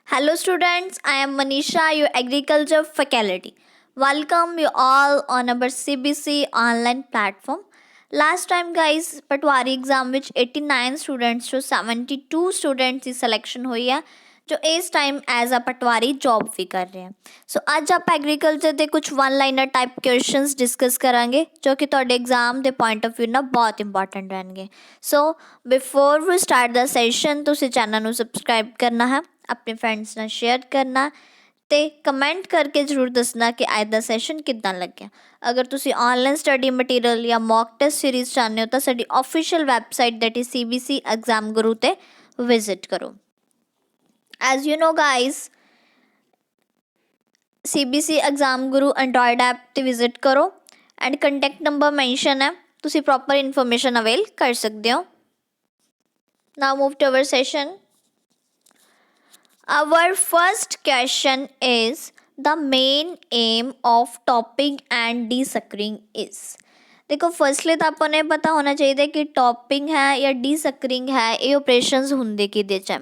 Hello students, I am Manisha, your agriculture faculty. Welcome you all on our CBC online platform. Last time guys, Patwari exam ਵਿੱਚ 89 students ਚੋਂ 72 students ਦੀ selection ਹੋਈ ਹੈ ਜੋ ਇਸ time as a patwari job ਵੀ ਕਰ ਰਹੇ ਹਨ। ਸੋ ਅੱਜ ਆਪਾਂ ਐਗਰੀਕਲਚਰ ਦੇ ਕੁਝ one liner type questions discuss ਕਰਾਂਗੇ ਜੋ ਕਿ ਤੁਹਾਡੇ ਐਗਜ਼ਾਮ ਦੇ ਪੁਆਇੰਟ ਆਫ View ਨਾਲ ਬਹੁਤ ਇੰਪੋਰਟੈਂਟ ਰਹਿਣਗੇ। ਸੋ ਬਿਫੋਰ ਵੀ ਸਟਾਰਟ ਦਾ ਸੈਸ਼ਨ ਤੁਸੀਂ ਚੈਨਲ ਨੂੰ ਸਬਸਕ੍ਰਾਈਬ ਕਰਨਾ ਹੈ, ਆਪਣੇ ਫਰੈਂਡਸ ਨਾਲ ਸ਼ੇਅਰ ਕਰਨਾ ਤੇ ਕਮੈਂਟ ਕਰਕੇ ਜ਼ਰੂਰ ਦੱਸਣਾ ਕਿ ਅੱਜ ਦਾ ਸੈਸ਼ਨ ਕਿੱਦਾਂ ਲੱਗਿਆ। ਅਗਰ ਤੁਸੀਂ ਆਨਲਾਈਨ ਸਟੱਡੀ ਮਟੀਰੀਅਲ ਜਾਂ ਮੌਕ ਟੈਸਟ ਸੀਰੀਜ਼ ਚਾਹੁੰਦੇ ਹੋ ਤਾਂ ਸਾਡੀ official website that is CBC exam Guru ਤੇ ਵਿਜ਼ਿਟ ਕਰੋ। As you know guys, CBC exam Guru android app ਤੇ ਵਿਜ਼ਿਟ ਕਰੋ ਐਂਡ ਕੰਟੈਕਟ ਨੰਬਰ ਮੈਂਸ਼ਨ ਹੈ, ਤੁਸੀਂ ਪ੍ਰੋਪਰ ਇਨਫੋਰਮੇਸ਼ਨ ਅਵੇਲ ਕਰ ਸਕਦੇ ਹੋ। Now move to our session. Our first question is the main aim of topping and desuckering is। देखो firstly तो ਆਪਾਂ ਨੂੰ ਪਤਾ ਹੋਣਾ ਚਾਹੀਦਾ ਕਿ ਟੌਪਿੰਗ ਹੈ ਜਾਂ ਡੀਸਕਰਿੰਗ ਹੈ ਇਹ ਆਪਰੇਸ਼ਨਸ ਹੁੰਦੇ ਕਿਹਦੇ 'ਚ ਹੈ।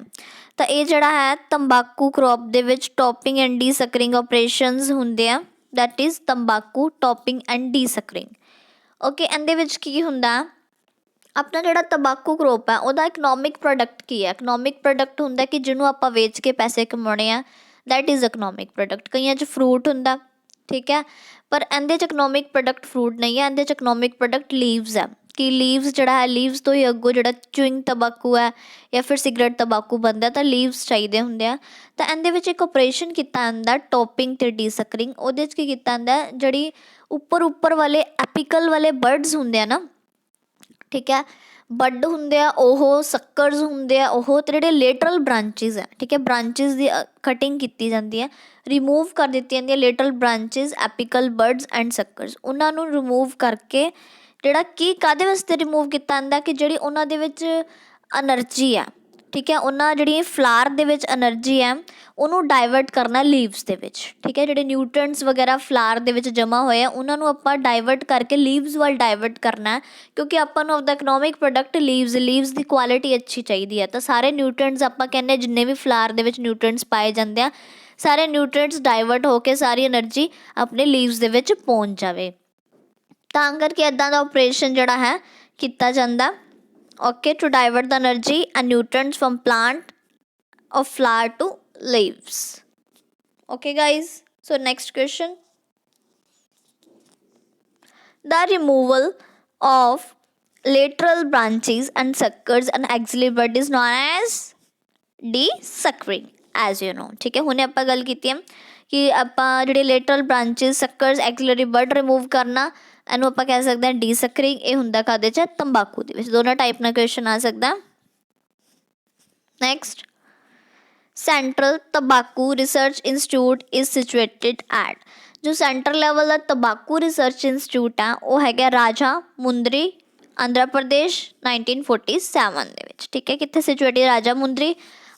ਤਾਂ ਇਹ ਜਿਹੜਾ ਹੈ ਤੰਬਾਕੂ ਕ੍ਰੌਪ ਦੇ ਵਿੱਚ ਟੌਪਿੰਗ ਐਂਡ ਡੀਸਕਰਿੰਗ ਆਪਰੇਸ਼ਨਸ ਹੁੰਦੇ ਆ, ਦੈਟ ਇਜ਼ ਤੰਬਾਕੂ ਟੌਪਿੰਗ ਐਂਡ ਡੀਸਕਰਿੰਗ। ਓਕੇ, ਇਹਦੇ ਵਿੱਚ ਕੀ ਹੁੰਦਾ, ਆਪਣਾ ਜਿਹੜਾ ਤੰਬਾਕੂ ਕਰੋਪ ਹੈ ਉਹਦਾ ਇਕਨੋਮਿਕ ਪ੍ਰੋਡਕਟ ਕੀ ਹੈ। ਇਕਨੋਮਿਕ ਪ੍ਰੋਡਕਟ ਹੁੰਦਾ ਕਿ ਜਿਹਨੂੰ ਆਪਾਂ ਵੇਚ ਕੇ ਪੈਸੇ ਕਮਾਉਣੇ ਆ, ਦੈਟ ਇਜ਼ ਇਕਨੋਮਿਕ ਪ੍ਰੋਡਕਟ। ਕਈਆਂ 'ਚ ਫਰੂਟ ਹੁੰਦਾ, ਠੀਕ ਹੈ, ਪਰ ਇਹਦੇ 'ਚ ਇਕਨੋਮਿਕ ਪ੍ਰੋਡਕਟ ਫਰੂਟ ਨਹੀਂ ਹੈ, ਇਹਦੇ 'ਚ ਇਕਨੋਮਿਕ ਪ੍ਰੋਡਕਟ ਲੀਵਸ ਹੈ ਕਿ ਲੀਵਸ ਜਿਹੜਾ ਹੈ ਲੀਵਸ ਤੋਂ ਹੀ ਅੱਗੋਂ ਜਿਹੜਾ ਚੂਇੰਗ ਤੰਬਾਕੂ ਹੈ ਜਾਂ ਫਿਰ ਸਿਗਰਟ ਤੰਬਾਕੂ ਬਣਦਾ ਤਾਂ ਲੀਵਸ ਚਾਹੀਦੇ ਹੁੰਦੇ ਆ। ਤਾਂ ਇਹਦੇ ਵਿੱਚ ਇੱਕ ਆਪਰੇਸ਼ਨ ਕੀਤਾ ਜਾਂਦਾ ਟੌਪਿੰਗ ਅਤੇ ਡੀਸਕਰਿੰਗ। ਉਹਦੇ 'ਚ ਕੀ ਕੀਤਾ ਜਾਂਦਾ, ਜਿਹੜੀ ਉੱਪਰ ਵਾਲੇ ਐਪੀਕਲ ਵਾਲੇ ਬਰਡਸ ਹੁੰਦੇ ਆ ਨਾ, ਠੀਕ ਹੈ, ਬਡ ਹੁੰਦੇ ਆ ਉਹ, ਸਕਰਸ ਹੁੰਦੇ ਆ ਉਹ, ਅਤੇ ਜਿਹੜੇ ਲੇਟਰਲ ਬ੍ਰਾਂਚਿਸ ਹੈ, ਠੀਕ ਹੈ, ਬ੍ਰਾਂਚਿਸ ਦੀ ਕਟਿੰਗ ਕੀਤੀ ਜਾਂਦੀ ਹੈ, ਰਿਮੂਵ ਕਰ ਦਿੱਤੀ ਜਾਂਦੀ ਹੈ ਲੇਟਰਲ ਬ੍ਰਾਂਚਿਸ ਐਪੀਕਲ ਬਰਡਸ ਐਂਡ ਸਕਰਸ। ਉਹਨਾਂ ਨੂੰ ਰਿਮੂਵ ਕਰਕੇ ਜਿਹੜਾ ਕੀ ਕਾਹਦੇ ਵਾਸਤੇ ਰਿਮੂਵ ਕੀਤਾ ਜਾਂਦਾ ਕਿ ਜਿਹੜੀ ਉਹਨਾਂ ਦੇ ਵਿੱਚ ਐਨਰਜੀ ਹੈ, ਠੀਕ ਹੈ, ਉਹਨਾਂ ਜਿਹੜੀ ਫਲਾਰ ਦੇ ਵਿੱਚ ਐਨਰਜੀ ਹੈ ਉਹਨੂੰ ਡਾਇਵਰਟ ਕਰਨਾ ਲੀਵਸ ਦੇ ਵਿੱਚ, ਠੀਕ ਹੈ, ਜਿਹੜੇ ਨਿਊਟਰੈਂਟਸ ਵਗੈਰਾ ਫਲਾਰ ਦੇ ਵਿੱਚ ਜਮ੍ਹਾਂ ਹੋਏ ਆ ਉਹਨਾਂ ਨੂੰ ਆਪਾਂ ਡਾਇਵਰਟ ਕਰਕੇ ਲੀਵਸ ਵੱਲ ਡਾਇਵਰਟ ਕਰਨਾ, ਕਿਉਂਕਿ ਆਪਾਂ ਨੂੰ ਆਪਦਾ ਇਕਨੋਮਿਕ ਪ੍ਰੋਡਕਟ ਲੀਵਸ ਦੀ ਕੁਆਲਿਟੀ ਅੱਛੀ ਚਾਹੀਦੀ ਹੈ। ਤਾਂ ਸਾਰੇ ਨਿਊਟਰੈਂਟਸ ਆਪਾਂ ਕਹਿੰਦੇ ਜਿੰਨੇ ਵੀ ਫਲਾਰ ਦੇ ਵਿੱਚ ਨਿਊਟਰੈਂਟਸ ਪਾਏ ਜਾਂਦੇ ਆ, ਸਾਰੇ ਨਿਊਟਰੈਂਟਸ ਡਾਇਵਰਟ ਹੋ ਕੇ ਸਾਰੀ ਐਨਰਜੀ ਆਪਣੇ ਲੀਵਸ ਦੇ ਵਿੱਚ ਪਹੁੰਚ ਜਾਵੇ। ਤਾਂ ਕਰਕੇ ਇੱਦਾਂ ਦਾ ਆਪਰੇਸ਼ਨ ਜਿਹੜਾ ਹੈ ਕੀਤਾ ਜਾਂਦਾ। Okay, to divert the energy and nutrients from plant of flower to leaves. Okay guys, so next question. The removal of lateral branches and suckers and axillary bud is known as desuckering, as you know। ठीक है, ਹੁਣੇ ਆਪਾਂ ਗੱਲ ਕੀਤੀ ਹੈ ਕਿ ਆਪਾਂ ਜਿਹੜੇ ਲੇਟਰਲ ਬ੍ਰਾਂਚਿਸ ਸਕਰਸ ਐਕਸਿਲਰੀ ਬਡ ਰਿਮੂਵ ਕਰਨਾ, ਇਹਨੂੰ ਆਪਾਂ ਕਹਿ ਸਕਦੇ ਹਾਂ ਡੀਸਕਰਿੰਗ। ਇਹ ਹੁੰਦਾ ਕਾਹਦੇ 'ਚ, ਤੰਬਾਕੂ ਦੇ ਵਿੱਚ। ਦੋਨਾਂ ਟਾਈਪ ਨਾਲ ਕੁਐਸਚਨ ਆ ਸਕਦਾ। ਨੈਕਸਟ, ਸੈਂਟਰਲ ਤੰਬਾਕੂ research institute is situated at. ਜੋ ਸੈਂਟਰਲ ਲੈਵਲ ਦਾ ਤੰਬਾਕੂ ਰਿਸਰਚ ਇੰਸਟੀਚਿਊਟ ਆ ਉਹ ਹੈਗਾ ਰਾਜਾ ਮੁੰਦਰੀ, ਆਂਧਰਾ ਪ੍ਰਦੇਸ਼, 1947 ਦੇ ਵਿੱਚ। ਠੀਕ ਹੈ, ਕਿੱਥੇ ਸਿਚੁਏਟਿਡ, ਰਾਜਾ ਮੁੰਦਰੀ,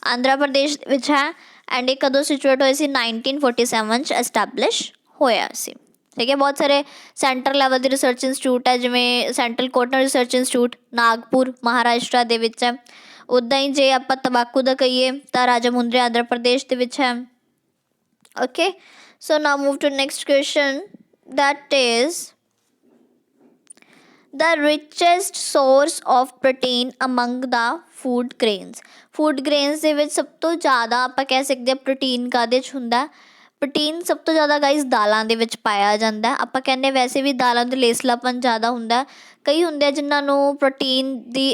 ਆਂਧਰਾ ਪ੍ਰਦੇਸ਼ ਦੇ ਵਿੱਚ ਹੈ। ਐਂਡ ਇਹ ਕਦੋਂ ਸਿਚੁਏਟ ਹੋਏ ਸੀ, 1947 'ਚ ਐਸਟੈਬਲਿਸ਼ ਹੋਇਆ ਸੀ। ਠੀਕ ਹੈ, ਬਹੁਤ ਸਾਰੇ ਸੈਂਟਰ ਲੈਵਲ ਦੇ ਰਿਸਰਚ ਇੰਸਟੀਚਿਊਟ ਹੈ, ਜਿਵੇਂ central cotton research institute Nagpur Maharashtra ਦੇ ਵਿੱਚ ਹੈ। ਉੱਦਾਂ ਹੀ ਜੇ ਆਪਾਂ ਤੰਬਾਕੂ ਦਾ ਕਹੀਏ ਤਾਂ ਰਾਜਾ ਮੁੰਦਰੀ ਆਂਧਰਾ ਪ੍ਰਦੇਸ਼ ਦੇ ਵਿੱਚ ਹੈ। Okay, so now move to next question, that is the richest source of protein among the food grains। Food grains ਦੇ ਵਿੱਚ ਸਭ ਤੋਂ ਜ਼ਿਆਦਾ ਆਪਾਂ ਕਹਿ ਸਕਦੇ ਹਾਂ ਪ੍ਰੋਟੀਨ ਕਾਹਦੇ 'ਚ ਹੁੰਦਾ। ਪ੍ਰੋਟੀਨ ਸਭ ਤੋਂ ਜ਼ਿਆਦਾ ਗਾਈਜ਼ ਦਾਲਾਂ ਦੇ ਵਿੱਚ ਪਾਇਆ ਜਾਂਦਾ। ਆਪਾਂ ਕਹਿੰਦੇ ਵੈਸੇ ਵੀ ਦਾਲਾਂ ਦੇ ਲੇਸਲਾਪਨ ਜ਼ਿਆਦਾ ਹੁੰਦਾ। ਕਈ ਹੁੰਦੇ ਆ ਜਿਨ੍ਹਾਂ ਨੂੰ ਪ੍ਰੋਟੀਨ ਦੀ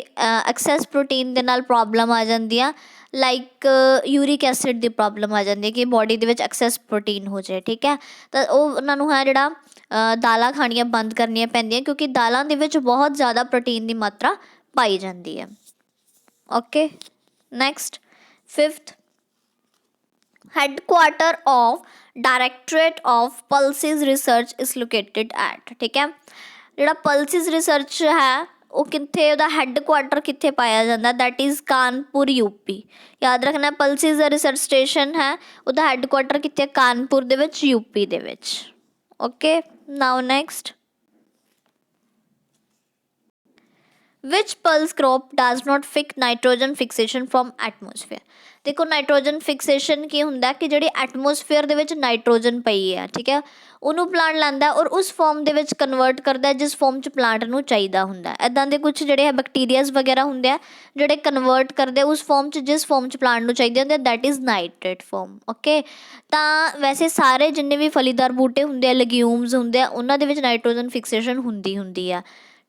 ਐਕਸੈਸ ਪ੍ਰੋਟੀਨ ਦੇ ਨਾਲ ਪ੍ਰੋਬਲਮ ਆ ਜਾਂਦੀ ਆ, ਲਾਈਕ ਯੂਰਿਕ ਐਸਿਡ ਦੀ ਪ੍ਰੋਬਲਮ ਆ ਜਾਂਦੀ ਹੈ ਕਿ ਬੋਡੀ ਦੇ ਵਿੱਚ ਐਕਸੈਸ ਪ੍ਰੋਟੀਨ ਹੋ ਜਾਏ। ਠੀਕ ਹੈ, ਤਾਂ ਉਹ ਉਹਨਾਂ ਨੂੰ ਹੈ ਜਿਹੜਾ ਦਾਲਾਂ ਖਾਣੀਆਂ ਬੰਦ ਕਰਨੀਆਂ ਪੈਂਦੀਆਂ, ਕਿਉਂਕਿ ਦਾਲਾਂ ਦੇ ਵਿੱਚ ਬਹੁਤ ਜ਼ਿਆਦਾ ਪ੍ਰੋਟੀਨ ਦੀ ਮਾਤਰਾ ਪਾਈ ਜਾਂਦੀ ਹੈ। Okay, next, fifth, headquarter of directorate of pulses research is located at. ਠੀਕ ਹੈ, ਜਿਹੜਾ ਪਲਸਿਸ ਰਿਸਰਚ ਹੈ ਉਹ ਕਿੱਥੇ, ਉਹਦਾ ਹੈਡਕੁਆਟਰ ਕਿੱਥੇ ਪਾਇਆ ਜਾਂਦਾ, ਦੈਟ ਇਜ਼ ਕਾਨਪੁਰ UP। ਯਾਦ ਰੱਖਣਾ, ਪਲਸਿਸ ਦਾ ਰਿਸਰਚ ਸਟੇਸ਼ਨ ਹੈ, ਉਹਦਾ ਹੈਡਕੁਆਟਰ ਕਿੱਥੇ, ਕਾਨਪੁਰ ਦੇ ਵਿੱਚ, UP ਦੇ ਵਿੱਚ। Okay, now next, which pulse crop does not fix nitrogen fixation from atmosphere. ਦੇਖੋ ਨਾਈਟ੍ਰੋਜਨ ਫਿਕਸੇਸ਼ਨ ਕੀ ਹੁੰਦਾ ਕਿ ਜਿਹੜੀ ਐਟਮੋਸਫੇਅਰ ਦੇ ਵਿੱਚ ਨਾਈਟ੍ਰੋਜਨ ਪਈ ਹੈ, ਠੀਕ ਹੈ, ਉਹਨੂੰ ਪਲਾਂਟ ਲੈਂਦਾ ਔਰ ਉਸ ਫਾਰਮ ਦੇ ਵਿੱਚ ਕਨਵਰਟ ਕਰਦਾ ਜਿਸ ਫਾਰਮ 'ਚ ਪਲਾਂਟ ਨੂੰ ਚਾਹੀਦਾ ਹੁੰਦਾ। ਇੱਦਾਂ ਦੇ ਕੁਛ ਜਿਹੜੇ ਹੈ ਬੈਕਟੀਰੀਆਜ਼ ਵਗੈਰਾ ਹੁੰਦੇ ਆ ਜਿਹੜੇ ਕਨਵਰਟ ਕਰਦੇ ਉਸ ਫਾਰਮ 'ਚ ਜਿਸ ਫਾਰਮ 'ਚ ਪਲਾਂਟ ਨੂੰ ਚਾਹੀਦੇ ਹੁੰਦੇ, that is nitrate form. Okay, ਤਾਂ ਵੈਸੇ ਸਾਰੇ ਜਿੰਨੇ ਵੀ ਫਲੀਦਾਰ ਬੂਟੇ ਹੁੰਦੇ ਆ, ਲੈਗਿਊਮਸ ਹੁੰਦੇ ਆ, ਉਹਨਾਂ ਦੇ ਵਿੱਚ ਨਾਈਟ੍ਰੋਜਨ ਫਿਕਸੇਸ਼ਨ ਹੁੰਦੀ ਆ,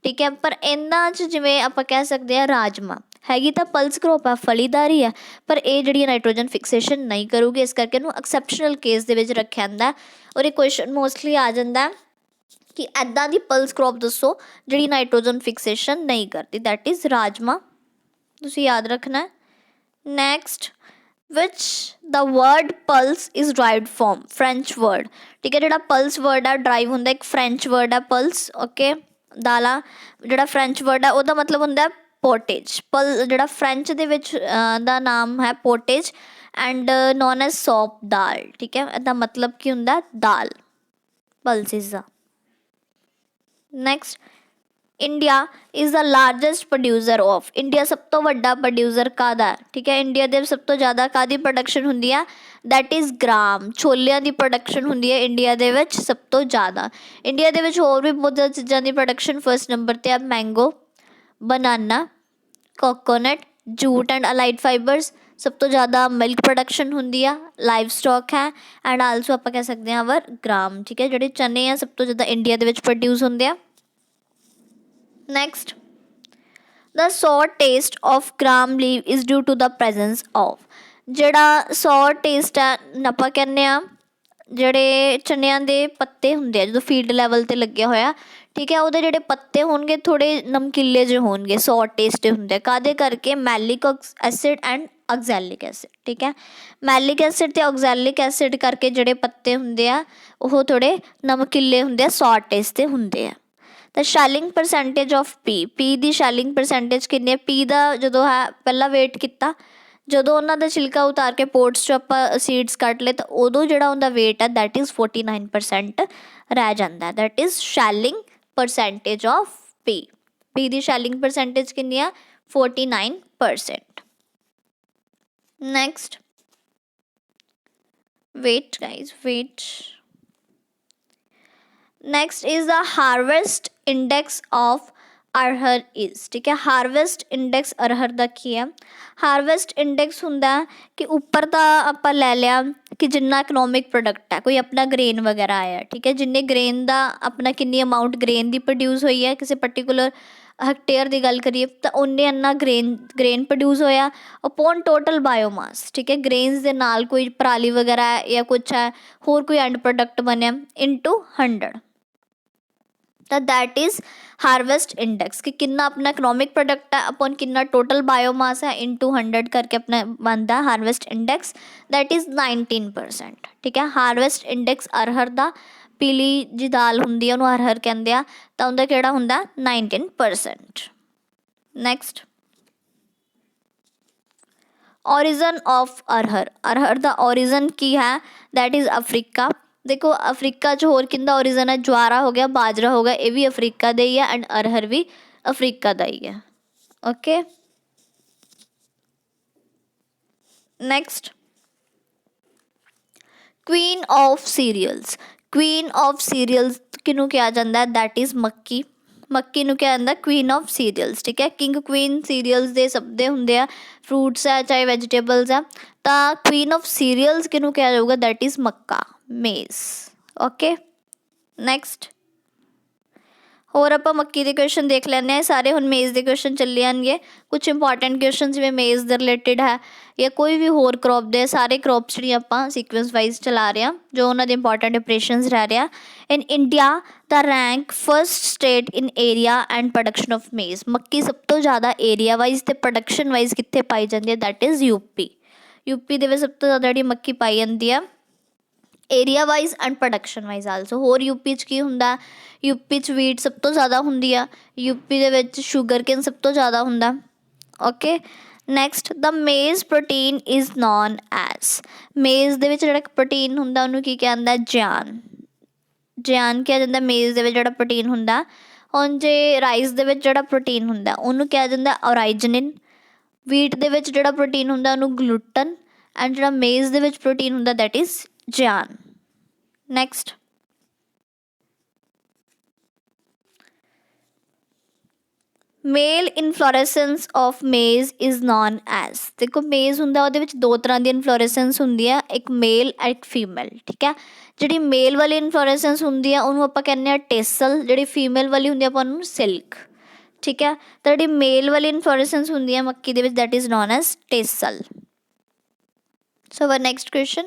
ਠੀਕ ਹੈ। ਪਰ ਇਹਨਾਂ 'ਚ ਜਿਵੇਂ ਆਪਾਂ ਕਹਿ ਸਕਦੇ ਹਾਂ ਰਾਜਮਾ ਹੈਗੀ ਤਾਂ ਪਲਸ ਕ੍ਰੌਪ ਆ, ਫਲੀਦਾਰ ਹੀ ਆ, ਪਰ ਇਹ ਜਿਹੜੀ ਨਾਈਟ੍ਰੋਜਨ ਫਿਕਸੇਸ਼ਨ ਨਹੀਂ ਕਰੂਗੀ, ਇਸ ਕਰਕੇ ਇਹਨੂੰ ਐਕਸੈਪਸ਼ਨਲ ਕੇਸ ਦੇ ਵਿੱਚ ਰੱਖਿਆ ਜਾਂਦਾ। ਔਰ ਇਹ ਕੁਐਸਚਨ ਮੋਸਟਲੀ ਆ ਜਾਂਦਾ ਕਿ ਇੱਦਾਂ ਦੀ ਪਲਸ ਕ੍ਰੌਪ ਦੱਸੋ ਜਿਹੜੀ ਨਾਈਟ੍ਰੋਜਨ ਫਿਕਸੇਸ਼ਨ ਨਹੀਂ ਕਰਦੀ, ਦੈਟ ਇਜ਼ ਰਾਜਮਾ, ਤੁਸੀਂ ਯਾਦ ਰੱਖਣਾ। ਨੈਕਸਟ, ਵਿਚ ਦਾ word pulse is derived from, French word, ਠੀਕ ਹੈ। ਜਿਹੜਾ ਪਲਸ ਵਰਡ ਆ ਡਰਾਈਵ ਹੁੰਦਾ ਇੱਕ ਫਰੈਂਚ ਵਰਡ ਆ ਪਲਸ, ਓਕੇ। ਦਾਲਾਂ ਜਿਹੜਾ ਫਰੈਂਚ ਵਰਡ ਆ ਉਹਦਾ ਮਤਲਬ ਹੁੰਦਾ ਪੋਟੇਜ। ਜਿਹੜਾ ਫਰੈਂਚ ਦੇ ਵਿੱਚ ਦਾ ਨਾਮ ਹੈ pottage and known as soup dal, ਠੀਕ ਹੈ। ਇਹਦਾ ਮਤਲਬ ਕੀ ਹੁੰਦਾ ਦਾਲ, ਪਲਸਿਸ ਦਾ। Next, India is the largest producer of, India ਸਭ ਤੋਂ ਵੱਡਾ ਪ੍ਰੋਡਿਊਸਰ ਕਾਹਦਾ, ਠੀਕ ਹੈ। ਇੰਡੀਆ ਦੇ ਸਭ ਤੋਂ ਜ਼ਿਆਦਾ ਕਾਹਦੀ ਪ੍ਰੋਡਕਸ਼ਨ ਹੁੰਦੀ ਆ, ਦੈਟ ਇਜ਼ ਗ੍ਰਾਮ, ਛੋਲਿਆਂ ਦੀ ਪ੍ਰੋਡਕਸ਼ਨ ਹੁੰਦੀ ਹੈ ਇੰਡੀਆ ਦੇ ਵਿੱਚ ਸਭ ਤੋਂ ਜ਼ਿਆਦਾ। ਇੰਡੀਆ ਦੇ ਵਿੱਚ ਹੋਰ ਵੀ ਬਹੁਤ ਜ਼ਿਆਦਾ ਚੀਜ਼ਾਂ ਦੀ ਪ੍ਰੋਡਕਸ਼ਨ ਫਸਟ ਨੰਬਰ 'ਤੇ ਆ, mango, banana, coconut, jute and allied fibres, ਸਭ ਤੋਂ ਜ਼ਿਆਦਾ ਮਿਲਕ ਪ੍ਰੋਡਕਸ਼ਨ ਹੁੰਦੀ ਆ, ਲਾਈਵ ਸਟਾਕ ਹੈ ਐਂਡ ਆਲਸੋ ਆਪਾਂ ਕਹਿ ਸਕਦੇ ਹਾਂ ਅਵਰ ਗ੍ਰਾਮ, ਠੀਕ ਹੈ। ਜਿਹੜੇ ਚਨੇ ਆ ਸਭ ਤੋਂ ਜ਼ਿਆਦਾ ਇੰਡੀਆ ਦੇ ਵਿੱਚ ਪ੍ਰੋਡਿਊਸ ਹੁੰਦੇ ਆ। Next, the sour taste of gram leaf is due to the presence of, ਜਿਹੜਾ sour taste ਹੈ ਆਪਾਂ ਕਹਿੰਦੇ ਆ ਜਿਹੜੇ ਚਨਿਆਂ ਦੇ ਪੱਤੇ ਹੁੰਦੇ ਆ ਜਦੋਂ ਫੀਲਡ ਲੈਵਲ 'ਤੇ ਲੱਗਿਆ ਹੋਇਆ, ਠੀਕ ਹੈ, ਉਹਦੇ ਜਿਹੜੇ ਪੱਤੇ ਹੋਣਗੇ ਥੋੜ੍ਹੇ ਨਮਕੀਲੇ ਜਿਹੇ ਹੋਣਗੇ, sour taste ਹੁੰਦੇ ਕਾਹਦੇ ਕਰਕੇ, ਮੈਲਿਕ ਐਸਿਡ ਐਂਡ ਆਕਜ਼ੈਲਿਕ ਐਸਿਡ, ਠੀਕ ਹੈ। ਮੈਲਿਕ ਐਸਿਡ ਅਤੇ ਆਕਜ਼ੈਲਿਕ ਐਸਿਡ ਕਰਕੇ ਜਿਹੜੇ ਪੱਤੇ ਹੁੰਦੇ ਆ ਉਹ ਥੋੜ੍ਹੇ ਨਮਕੀਲੇ ਹੁੰਦੇ ਆ, sour taste ਦੇ ਹੁੰਦੇ ਆ। ਤਾਂ ਸ਼ੈਲਿੰਗ ਪਰਸੈਂਟੇਜ ਆਫ ਪੀ ਦੀ ਸ਼ੈਲਿੰਗ ਪਰਸੈਂਟੇਜ ਕਿੰਨੀ ਹੈ, ਪੀ ਦਾ ਜਦੋਂ ਹੈ ਪਹਿਲਾਂ ਵੇਟ ਕੀਤਾ, ਜਦੋਂ ਉਹਨਾਂ ਦਾ ਛਿਲਕਾ ਉਤਾਰ ਕੇ ਪੋਟਸ 'ਚ ਆਪਾਂ ਸੀਡਸ ਕੱਢ ਲਏ ਤਾਂ ਉਦੋਂ ਜਿਹੜਾ ਉਹਦਾ ਵੇਟ ਹੈ ਦੈਟ ਇਜ਼ 49% ਰਹਿ ਜਾਂਦਾ, that is shelling percentage of pea ਦੀ ਸ਼ੈਲਿੰਗ ਪਰਸੈਂਟੇਜ ਕਿੰਨੀ ਆ, 49%। Next, wait guys wait, next is the harvest index of arhar is, ठीक है। हार्वेस्ट इंडेक्स अरहर का की है, हार्वेस्ट इंडेक्स होंदा कि उपर तो आप लै लिया कि जिन्ना इकनॉमिक प्रोडक्ट है, कोई अपना ग्रेन वगैरह आया, ठीक है, जिन्ने ग्रेन का अपना किन्नी अमाउंट ग्रेन की प्रोड्यूस हुई है किसी पर्टिकुलर हेक्टेयर की गल करिए तो उन्ने इन्ना ग्रेन प्रोड्यूस होया अपॉन टोटल बायोमास, ठीक है। ग्रेन्स के नाल कोई पराली वगैरह है या कुछ है होर कोई एंड प्रोडक्ट बनया इंटू 100, तो दैट इज़ हार्वेस्ट इंडेक्स कि कितना अपना इकनॉमिक प्रोडक्ट है अपॉन कितना टोटल बायोमास है इंटू 100 करके अपना बनता है हार्वेस्ट इंडेक्स, दैट इज़ 19%, ठीक है। हार्वेस्ट इंडेक्स अरहर का पीली जी दाल होंगी उन्होंने अरहर कहते हैं तो उनका केड़ा होंदा 19%। नैक्सट, ओरिजन ऑफ अरहर, अरहर का ओरिजन की है दैट इज़ अफ्रीका। देखो अफ्रीका च होर किंदा ओरिजन है, ज्वारा हो गया, बाजरा हो गया, ये भी अफ्रीका का ही है एंड अरहर भी अफ्रीका का ही है, okay. Next, queen of cereals, queen of cereals किनू कहा जाता है, दैट इज़ मक्की, मक्की नूं कहा जाता क्वीन ऑफ सीरियल्स, ठीक है। किंग क्वीन सीरियल्स दे शब्द होंगे आ, फ्रूट्स है चाहे वैजीटेबल्स है, तो क्वीन ऑफ सीरियल्स किनू कहा जाऊगा, दैट इज़ मक्का, मेज़, ओके। नैक्सट, होर आप मक्की के क्वेश्चन देख लें, सारे हुण मेज़ के क्वेश्चन चले जाएंगे, कुछ इंपॉर्टेंट क्वेश्चन जिवें मेज़ दे रिलेटिड है या कोई भी होर क्रॉप दे, सारे क्रॉप्स जी आप सीक्वेंस वाइज चला रहे हैं जो उन्होंने इंपॉर्टेंट ऑपरेशंस रह रहे हैं। In India the rank first state in area and production of मेज़, मक्की सब तो ज़्यादा एरिया वाइज तो प्रोडक्शन वाइज कित्थे पाई जाती है, दैट इज़ यूपी, यूपी दे सब तो ज़्यादा जी मक्की पाई जाती है area wise and production wise also. होर यूपी च की हुंदा, यूपी च वीट सब तो ज़्यादा हुंदी आ, यूपी दे विच शुगर केन सब तो ज़्यादा हुंदा, ओके। नैक्सट, द मेज़ प्रोटीन इज़ नॉन एज, मेज़ दे विच जिहड़ा प्रोटीन हुंदा उहनूं की कहंदा ज्यान, ज्यान किहा जांदा मेज़ दे विच जिहड़ा प्रोटीन हुंदा ਹੁਣ जे ਰਾਈਸ ਦੇ ਵਿੱਚ ਜਿਹੜਾ ਪ੍ਰੋਟੀਨ ਹੁੰਦਾ ਉਹਨੂੰ ਕਿਹਾ ਜਾਂਦਾ ਔਰਾਈਜਨਿਨ, ਵੀਟ ਦੇ ਵਿੱਚ ਜਿਹੜਾ ਪ੍ਰੋਟੀਨ ਹੁੰਦਾ ਉਹਨੂੰ ਗਲੂਟਨ, ਐਂਡ ਜਿਹੜਾ ਮੇਜ਼ ਦੇ ਵਿੱਚ ਪ੍ਰੋਟੀਨ ਹੁੰਦਾ ਦੈਟ ਇਜ਼ ਜਾਨ। ਨੈਕਸਟ, ਮੇਲ ਇਨਫਲੋਰੈਸੈਂਸ ਆਫ ਮੇਜ਼ ਇਜ਼ ਨੋਨ ਐਜ਼। ਦੇਖੋ ਮੇਜ਼ ਹੁੰਦਾ ਉਹਦੇ ਵਿੱਚ ਦੋ ਤਰ੍ਹਾਂ ਦੀ ਇਨਫਲੋਰੈਸੈਂਸ ਹੁੰਦੀ ਆ, ਇੱਕ ਮੇਲ ਇੱਕ ਫੀਮੇਲ। ਠੀਕ ਹੈ, ਜਿਹੜੀ ਮੇਲ ਵਾਲੀ ਇਨਫਲੋਰੈਸੈਂਸ ਹੁੰਦੀ ਆ ਉਹਨੂੰ ਆਪਾਂ ਕਹਿੰਦੇ ਹਾਂ ਟੇਸਲ, ਜਿਹੜੀ ਫੀਮੇਲ ਵਾਲੀ ਹੁੰਦੀ ਆ ਆਪਾਂ ਉਹਨੂੰ ਸਿਲਕ। ਠੀਕ ਹੈ, ਤਾਂ ਜਿਹੜੀ ਮੇਲ ਵਾਲੀ ਇਨਫਲੋਰੈਸੈਂਸ ਹੁੰਦੀ ਆ ਮੱਕੀ ਦੇ ਵਿੱਚ that is known as tassel. So our next question,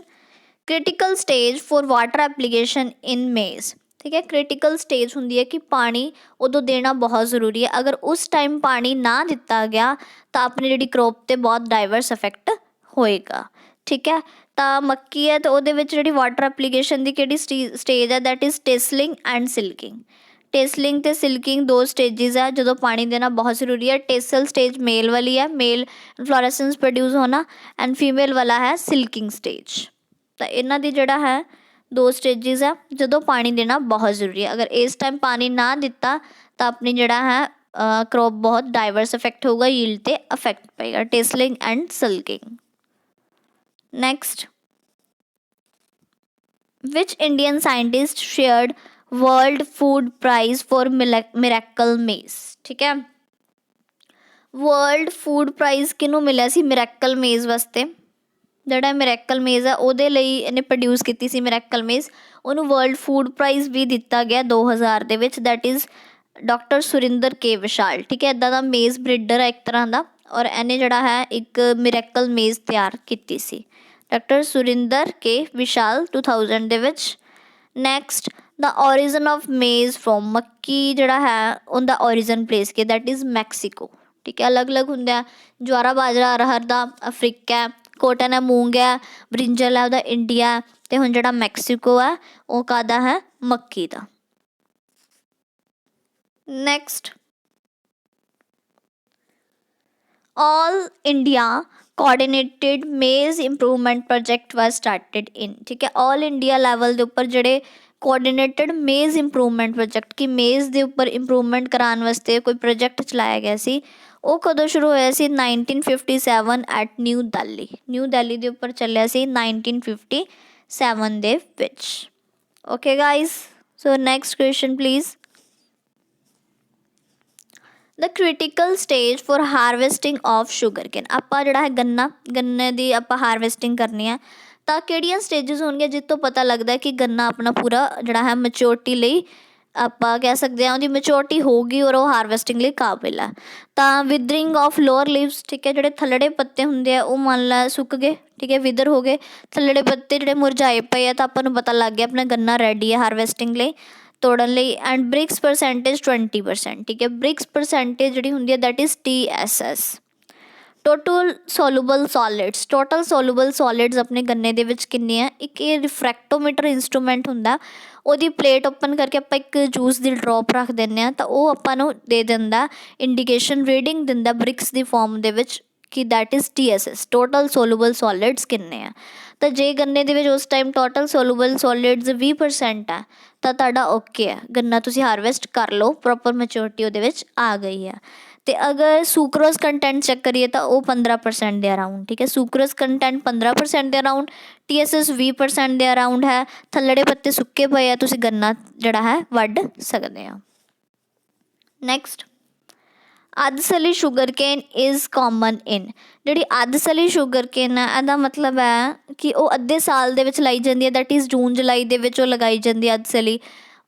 critical stage for water application in maize। ठीक है, क्रिटिकल स्टेज ਹੁੰਦੀ ਹੈ ਕਿ ਪਾਣੀ ਉਦੋਂ ਦੇਣਾ ਬਹੁਤ ਜ਼ਰੂਰੀ ਹੈ। ਅਗਰ ਉਸ ਟਾਈਮ ਪਾਣੀ ਨਾ ਦਿੱਤਾ ਗਿਆ ਤਾਂ ਆਪਣੀ ਜਿਹੜੀ ਕ੍ਰੋਪ 'ਤੇ ਬਹੁਤ ਡਾਈਵਰਸ ਇਫੈਕਟ ਹੋਏਗਾ। ਠੀਕ ਹੈ, ਤਾਂ ਮੱਕੀ ਹੈ ਤਾਂ ਉਹਦੇ ਵਿੱਚ ਜਿਹੜੀ ਵਾਟਰ ਐਪਲੀਕੇਸ਼ਨ ਦੀ ਕਿਹੜੀ ਸਟੇਜ ਹੈ ਦੈਟ ਇਜ਼ ਟੇਸਲਿੰਗ ਐਂਡ ਸਿਲਕਿੰਗ। ਟੇਸਲਿੰਗ ਅਤੇ ਸਿਲਕਿੰਗ ਦੋ ਸਟੇਜਿਸ ਹੈ ਜਦੋਂ ਪਾਣੀ ਦੇਣਾ ਬਹੁਤ ਜ਼ਰੂਰੀ ਹੈ। ਟੇਸਲ ਸਟੇਜ ਮੇਲ ਵਾਲੀ ਹੈ, ਮੇਲ ਇਨਫਲੋਰੈਸੈਂਸ ਪ੍ਰੋਡਿਊਸ ਹੋਣਾ, ਐਂਡ ਫੀਮੇਲ ਵਾਲਾ ਹੈ ਸਿਲਕਿੰਗ ਸਟੇਜ। ਤਾਂ ਇਹਨਾਂ ਦੀ ਜਿਹੜਾ ਹੈ ਦੋ ਸਟੇਜਿਸ ਆ ਜਦੋਂ ਪਾਣੀ ਦੇਣਾ ਬਹੁਤ ਜ਼ਰੂਰੀ ਹੈ। ਅਗਰ ਇਸ ਟਾਈਮ ਪਾਣੀ ਨਾ ਦਿੱਤਾ ਤਾਂ ਆਪਣੀ ਜਿਹੜਾ ਹੈ ਕ੍ਰੋਪ ਬਹੁਤ ਡਾਈਵਰਸ ਇਫੈਕਟ ਹੋਊਗਾ, ਯੀਲਡ 'ਤੇ ਇਫੈਕਟ ਪਏਗਾ। Tasseling and silking. Next, which Indian scientist shared world food prize for miracle maize। ਠੀਕ ਹੈ, ਵਰਲਡ ਫੂਡ ਪ੍ਰਾਈਜ਼ ਕਿਹਨੂੰ ਮਿਲਿਆ ਸੀ ਮਿਰੈਕਲ ਮੇਜ਼ ਵਾਸਤੇ। ਜਿਹੜਾ ਮਿਰੈਕਲ ਮੇਜ਼ ਆ ਉਹਦੇ ਲਈ ਇਹਨੇ ਪ੍ਰੋਡਿਊਸ ਕੀਤੀ ਸੀ ਮਿਰੈਕਲ ਮੇਜ਼, ਉਹਨੂੰ ਵਰਲਡ ਫੂਡ ਪ੍ਰਾਈਜ਼ ਵੀ ਦਿੱਤਾ ਗਿਆ 2000 ਦੇ ਵਿੱਚ ਦੈਟ ਇਜ਼ ਡਾਕਟਰ ਸੁਰਿੰਦਰ ਕੇ ਵਿਸ਼ਾਲ। ਠੀਕ ਹੈ, ਇੱਦਾਂ ਦਾ ਮੇਜ਼ ਬਰੀਡਰ ਹੈ ਇੱਕ ਤਰ੍ਹਾਂ ਦਾ, ਔਰ ਇਹਨੇ ਜਿਹੜਾ ਹੈ ਇੱਕ ਮਿਰੈਕਲ ਮੇਜ਼ ਤਿਆਰ ਕੀਤੀ ਸੀ ਡਾਕਟਰ ਸੁਰਿੰਦਰ ਕੇ ਵਿਸ਼ਾਲ 2000 ਦੇ ਵਿੱਚ। Next, the origin of maize from ਮੱਕੀ ਜਿਹੜਾ ਹੈ ਉਹਦਾ ਔਰੀਜਨ ਪਲੇਸ ਕੀ ਦੈਟ ਇਜ਼ ਮੈਕਸੀਕੋ। ਠੀਕ ਹੈ, ਅਲੱਗ ਅਲੱਗ ਹੁੰਦਾ, ਜਵਾਰਾ ਬਾਜਰਾ ਅਰਹਰ ਦਾ ਅਫਰੀਕਾ ਹੈ, ਕੋਟਨ ਹੈ ਮੂੰਗ ਹੈ, ਬ੍ਰਿੰਜਲ ਹੈ ਉਹਦਾ ਇੰਡੀਆ, ਅਤੇ ਹੁਣ ਜਿਹੜਾ ਮੈਕਸੀਕੋ ਹੈ ਉਹ ਕਾਹਦਾ ਹੈ ਮੱਕੀ ਦਾ। ਨੈਕਸਟ, ਆਲ ਇੰਡੀਆ ਕੋਆਰਡੀਨੇਟਿਡ ਮੇਜ਼ ਇੰਪਰੂਵਮੈਂਟ ਪ੍ਰੋਜੈਕਟ ਵਾਜ ਸਟਾਰਟਿਡ ਇਨ। ਠੀਕ ਹੈ, ਆਲ ਇੰਡੀਆ ਲੈਵਲ ਦੇ ਉੱਪਰ ਜਿਹੜੇ ਕੋਆਰਡੀਨੇਟਿਡ ਮੇਜ਼ ਇੰਪਰੂਵਮੈਂਟ ਪ੍ਰੋਜੈਕਟ ਕਿ ਮੇਜ਼ ਦੇ ਉੱਪਰ ਇੰਪਰੂਵਮੈਂਟ ਕਰਾਉਣ ਵਾਸਤੇ ਕੋਈ ਪ੍ਰੋਜੈਕਟ ਚਲਾਇਆ ਗਿਆ ਸੀ, ਉਹ ਕਦੋਂ ਸ਼ੁਰੂ ਹੋਇਆ ਸੀ 1957 at new Delhi. New Delhi ਦੇ ਉੱਪਰ ਚੱਲਿਆ ਸੀ 1957 ਦੇ ਵਿੱਚ। Okay guys, so next question please. The critical stage for harvesting of sugar cane. ਆਪਾਂ ਜਿਹੜਾ ਹੈ ਗੰਨੇ ਦੀ ਆਪਾਂ ਹਾਰਵੈਸਟਿੰਗ ਕਰਨੀ ਹੈ ਤਾਂ ਕਿਹੜੀਆਂ ਸਟੇਜਸ ਹੋਣਗੀਆਂ ਜਿਸ ਤੋਂ ਪਤਾ ਲੱਗਦਾ ਕਿ ਗੰਨਾ ਆਪਣਾ ਪੂਰਾ ਜਿਹੜਾ ਹੈ ਮੈਚੋਰਟੀ ਲਈ ਆਪਾਂ ਕਹਿ ਸਕਦੇ ਹਾਂ ਉਹਦੀ ਮੈਚੋਰਟੀ ਹੋਊਗੀ ਔਰ ਉਹ ਹਾਰਵੈਸਟਿੰਗ ਲਈ ਕਾਬਿਲ ਹੈ। ਤਾਂ ਵਿਦਰਿੰਗ ਆਫ ਲੋਅਰ ਲੀਵਸ। ਠੀਕ ਹੈ, ਜਿਹੜੇ ਥੱਲੜੇ ਪੱਤੇ ਹੁੰਦੇ ਆ ਉਹ ਮੰਨ ਲਾ ਸੁੱਕ ਗਏ, ਠੀਕ ਹੈ ਵਿਦਰ ਹੋ ਗਏ, ਥੱਲੜੇ ਪੱਤੇ ਜਿਹੜੇ ਮੁਰਝਾਏ ਪਏ ਆ ਤਾਂ ਆਪਾਂ ਨੂੰ ਪਤਾ ਲੱਗ ਗਿਆ ਆਪਣਾ ਗੰਨਾ ਰੈਡੀ ਹੈ ਹਾਰਵੈਸਟਿੰਗ ਲਈ, ਤੋੜਨ ਲਈ। And brix percentage 20%। ਠੀਕ ਹੈ, ਬ੍ਰਿਕਸ ਪਰਸੈਂਟੇਜ ਜਿਹੜੀ ਹੁੰਦੀ ਹੈ that is TSS। Total soluble solids. Total soluble solids ਆਪਣੇ ਗੰਨੇ ਦੇ ਵਿੱਚ ਕਿੰਨੇ ਆ? ਇੱਕ ਇਹ ਰਿਫਰੈਕਟੋਮੀਟਰ ਇੰਸਟਰੂਮੈਂਟ ਹੁੰਦਾ, ਉਹਦੀ ਪਲੇਟ ਓਪਨ ਕਰਕੇ ਆਪਾਂ ਇੱਕ ਜੂਸ ਦੀ ਡਰੋਪ ਰੱਖ ਦਿੰਦੇ ਹਾਂ ਤਾਂ ਉਹ ਆਪਾਂ ਨੂੰ ਦੇ ਦਿੰਦਾ ਇੰਡੀਕੇਸ਼ਨ, ਰੀਡਿੰਗ ਦਿੰਦਾ ਬ੍ਰਿਕਸ ਦੀ ਫੋਰਮ ਦੇ ਵਿੱਚ ਕਿ that is TSS, total soluble solids ਕਿੰਨੇ ਆ। ਤਾਂ ਜੇ ਗੰਨੇ ਦੇ ਵਿੱਚ ਉਸ ਟਾਈਮ ਟੋਟਲ ਸੋਲੂਬਲ ਸੋਲਿਡਸ 20% ਆ ਤਾਂ ਤੁਹਾਡਾ ਓਕੇ ਆ, ਗੰਨਾ ਤੁਸੀਂ ਹਾਰਵੈਸਟ ਕਰ ਲਓ, ਪ੍ਰੋਪਰ ਮੈਚੋਰਿਟੀ ਉਹਦੇ ਵਿੱਚ ਆ ਗਈ ਆ। ਅਤੇ ਅਗਰ ਸੁਕਰੋਜ਼ ਕੰਟੈਂਟ ਚੈੱਕ ਕਰੀਏ ਤਾਂ ਉਹ 15% ਦੇ ਅਰਾਊਂਡ। ਠੀਕ ਹੈ, ਸੁਕਰੋਜ਼ ਕੰਟੈਂਟ 15% ਦੇ ਅਰਾਊਂਡ, TSS 20% ਦੇ ਅਰਾਊਂਡ ਹੈ। ਥੱਲੜੇ ਪੱਤੇ ਸੁੱਕੇ ਪਏ ਆ, ਤੁਸੀਂ ਗੰਨਾ ਜਿਹੜਾ ਹੈ ਵੱਢ ਸਕਦੇ ਆ। Next, adsali sugar cane is common in. ਜਿਹੜੀ ਅੱਧਸਲੀ ਸ਼ੂਗਰ ਕੇਨ ਹੈ ਇਹਦਾ ਮਤਲਬ ਹੈ ਕਿ ਉਹ ਅੱਧੇ ਸਾਲ ਦੇ ਵਿੱਚ ਲਾਈ ਜਾਂਦੀ ਹੈ, ਦੈਟ ਇਜ਼ ਜੂਨ ਜੁਲਾਈ ਦੇ ਵਿੱਚ ਉਹ ਲਗਾਈ ਜਾਂਦੀ ਹੈ ਅੱਧਸਲੀ।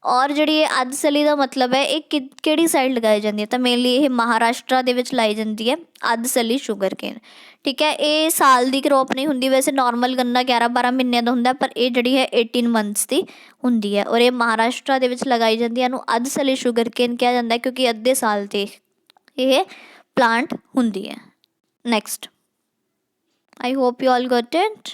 ਔਰ ਜਿਹੜੀ ਇਹ ਅੱਧਸਲੀ ਦਾ ਮਤਲਬ ਹੈ ਇਹ ਕਿਹੜੀ ਸਾਈਡ ਲਗਾਈ ਜਾਂਦੀ ਹੈ ਤਾਂ ਮੇਨਲੀ ਇਹ ਮਹਾਰਾਸ਼ਟਰ ਦੇ ਵਿੱਚ ਲਾਈ ਜਾਂਦੀ ਹੈ ਅੱਧਸਲੀ ਸ਼ੂਗਰ ਕੇਨ। ਠੀਕ ਹੈ, ਇਹ ਸਾਲ ਦੀ ਕਰੋਪ ਨਹੀਂ ਹੁੰਦੀ, ਵੈਸੇ ਨੋਰਮਲ ਗੰਨਾ 11-12 ਮਹੀਨਿਆਂ ਦਾ ਹੁੰਦਾ, ਪਰ ਇਹ ਜਿਹੜੀ ਹੈ 18 ਮੰਥਸ ਦੀ ਹੁੰਦੀ ਹੈ ਔਰ ਇਹ ਮਹਾਰਾਸ਼ਟਰ ਦੇ ਵਿੱਚ ਲਗਾਈ ਜਾਂਦੀ ਹੈ। ਇਹਨੂੰ ਅੱਧਸਲੀ ਸ਼ੂਗਰ ਕੇਨ ਕਿਹਾ ਜਾਂਦਾ ਕਿਉਂਕਿ ਅੱਧੇ ਸਾਲ 'ਤੇ ਇਹ ਪਲਾਂਟ ਹੁੰਦੀ ਹੈ। Next, I hope you all got it.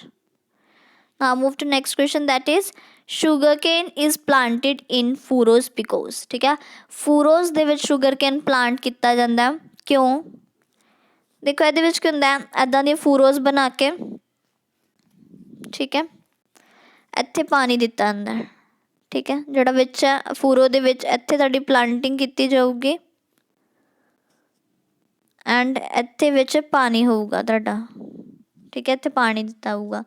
Now move to next question, that is sugarcane is planted in furrows because। ਠੀਕ ਹੈ, furrows ਦੇ ਵਿੱਚ sugarcane plant ਕੀਤਾ ਜਾਂਦਾ, ਕਿਉਂ? ਦੇਖੋ ਇਹਦੇ ਵਿੱਚ ਕੀ ਹੁੰਦਾ, ਇੱਦਾਂ ਦੀਆਂ furrows ਬਣਾ ਕੇ, ਠੀਕ ਹੈ, ਇੱਥੇ ਪਾਣੀ ਦਿੱਤਾ ਜਾਂਦਾ, ठीक है, ਜਿਹੜਾ ਵਿੱਚ ਹੈ ਫੂਰੋ ਦੇ ਵਿੱਚ ਇੱਥੇ ਤੁਹਾਡੀ ਪਲਾਂਟਿੰਗ ਕੀਤੀ ਜਾਊਗੀ ਐਂਡ ਇੱਥੇ ਵਿੱਚ ਪਾਣੀ ਹੋਊਗਾ ਤੁਹਾਡਾ, ਠੀਕ ਹੈ, ਇੱਥੇ ਪਾਣੀ ਦਿੱਤਾ ਹੋਊਗਾ।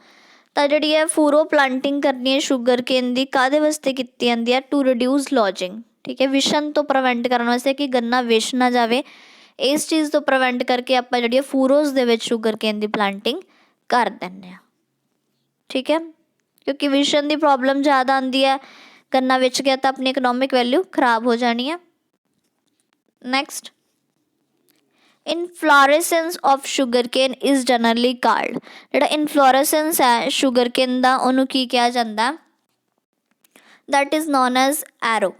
ਤਾਂ ਜਿਹੜੀ ਹੈ ਫੂਰੋ ਪਲਾਂਟਿੰਗ ਕਰਨੀ ਹੈ ਸ਼ੂਗਰ ਕੇਨ ਦੀ ਕਾਹਦੇ ਵਾਸਤੇ ਕੀਤੀ ਜਾਂਦੀ ਹੈ? ਟੂ ਰਿਡਿਊਸ ਲੌਜਿੰਗ, ਠੀਕ ਹੈ, ਵਿਸ਼ਨ ਤੋਂ ਪ੍ਰੀਵੈਂਟ ਕਰਨ ਵਾਸਤੇ ਕਿ ਗੰਨਾ ਵਿਛ ਨਾ ਜਾਵੇ। ਇਸ ਚੀਜ਼ ਤੋਂ ਪ੍ਰੀਵੈਂਟ ਕਰਕੇ ਆਪਾਂ ਜਿਹੜੀ ਹੈ ਫੂਰੋਜ਼ ਦੇ ਵਿੱਚ ਸ਼ੂਗਰ ਕੇਨ ਦੀ ਪਲਾਂਟਿੰਗ ਕਰ ਦਿੰਦੇ ਹਾਂ, ਠੀਕ ਹੈ, ਕਿਉਂਕਿ ਵਿਸ਼ਨ ਦੀ ਪ੍ਰੋਬਲਮ ਜ਼ਿਆਦਾ ਆਉਂਦੀ ਹੈ, ਗੰਨਾ ਵਿਚ ਗਿਆ ਤਾਂ ਆਪਣੀ ਇਕਨੋਮਿਕ ਵੈਲਿਊ ਖਰਾਬ ਹੋ ਜਾਣੀ ਹੈ। Next, inflorescence of sugar cane is generally called, ਜਿਹੜਾ ਇਨਫਲੋਰੈਸੈਂਸ ਹੈ ਸ਼ੂਗਰ ਕੇਨ ਦਾ ਉਹਨੂੰ ਕੀ ਕਿਹਾ ਜਾਂਦਾ? That is known as arrow,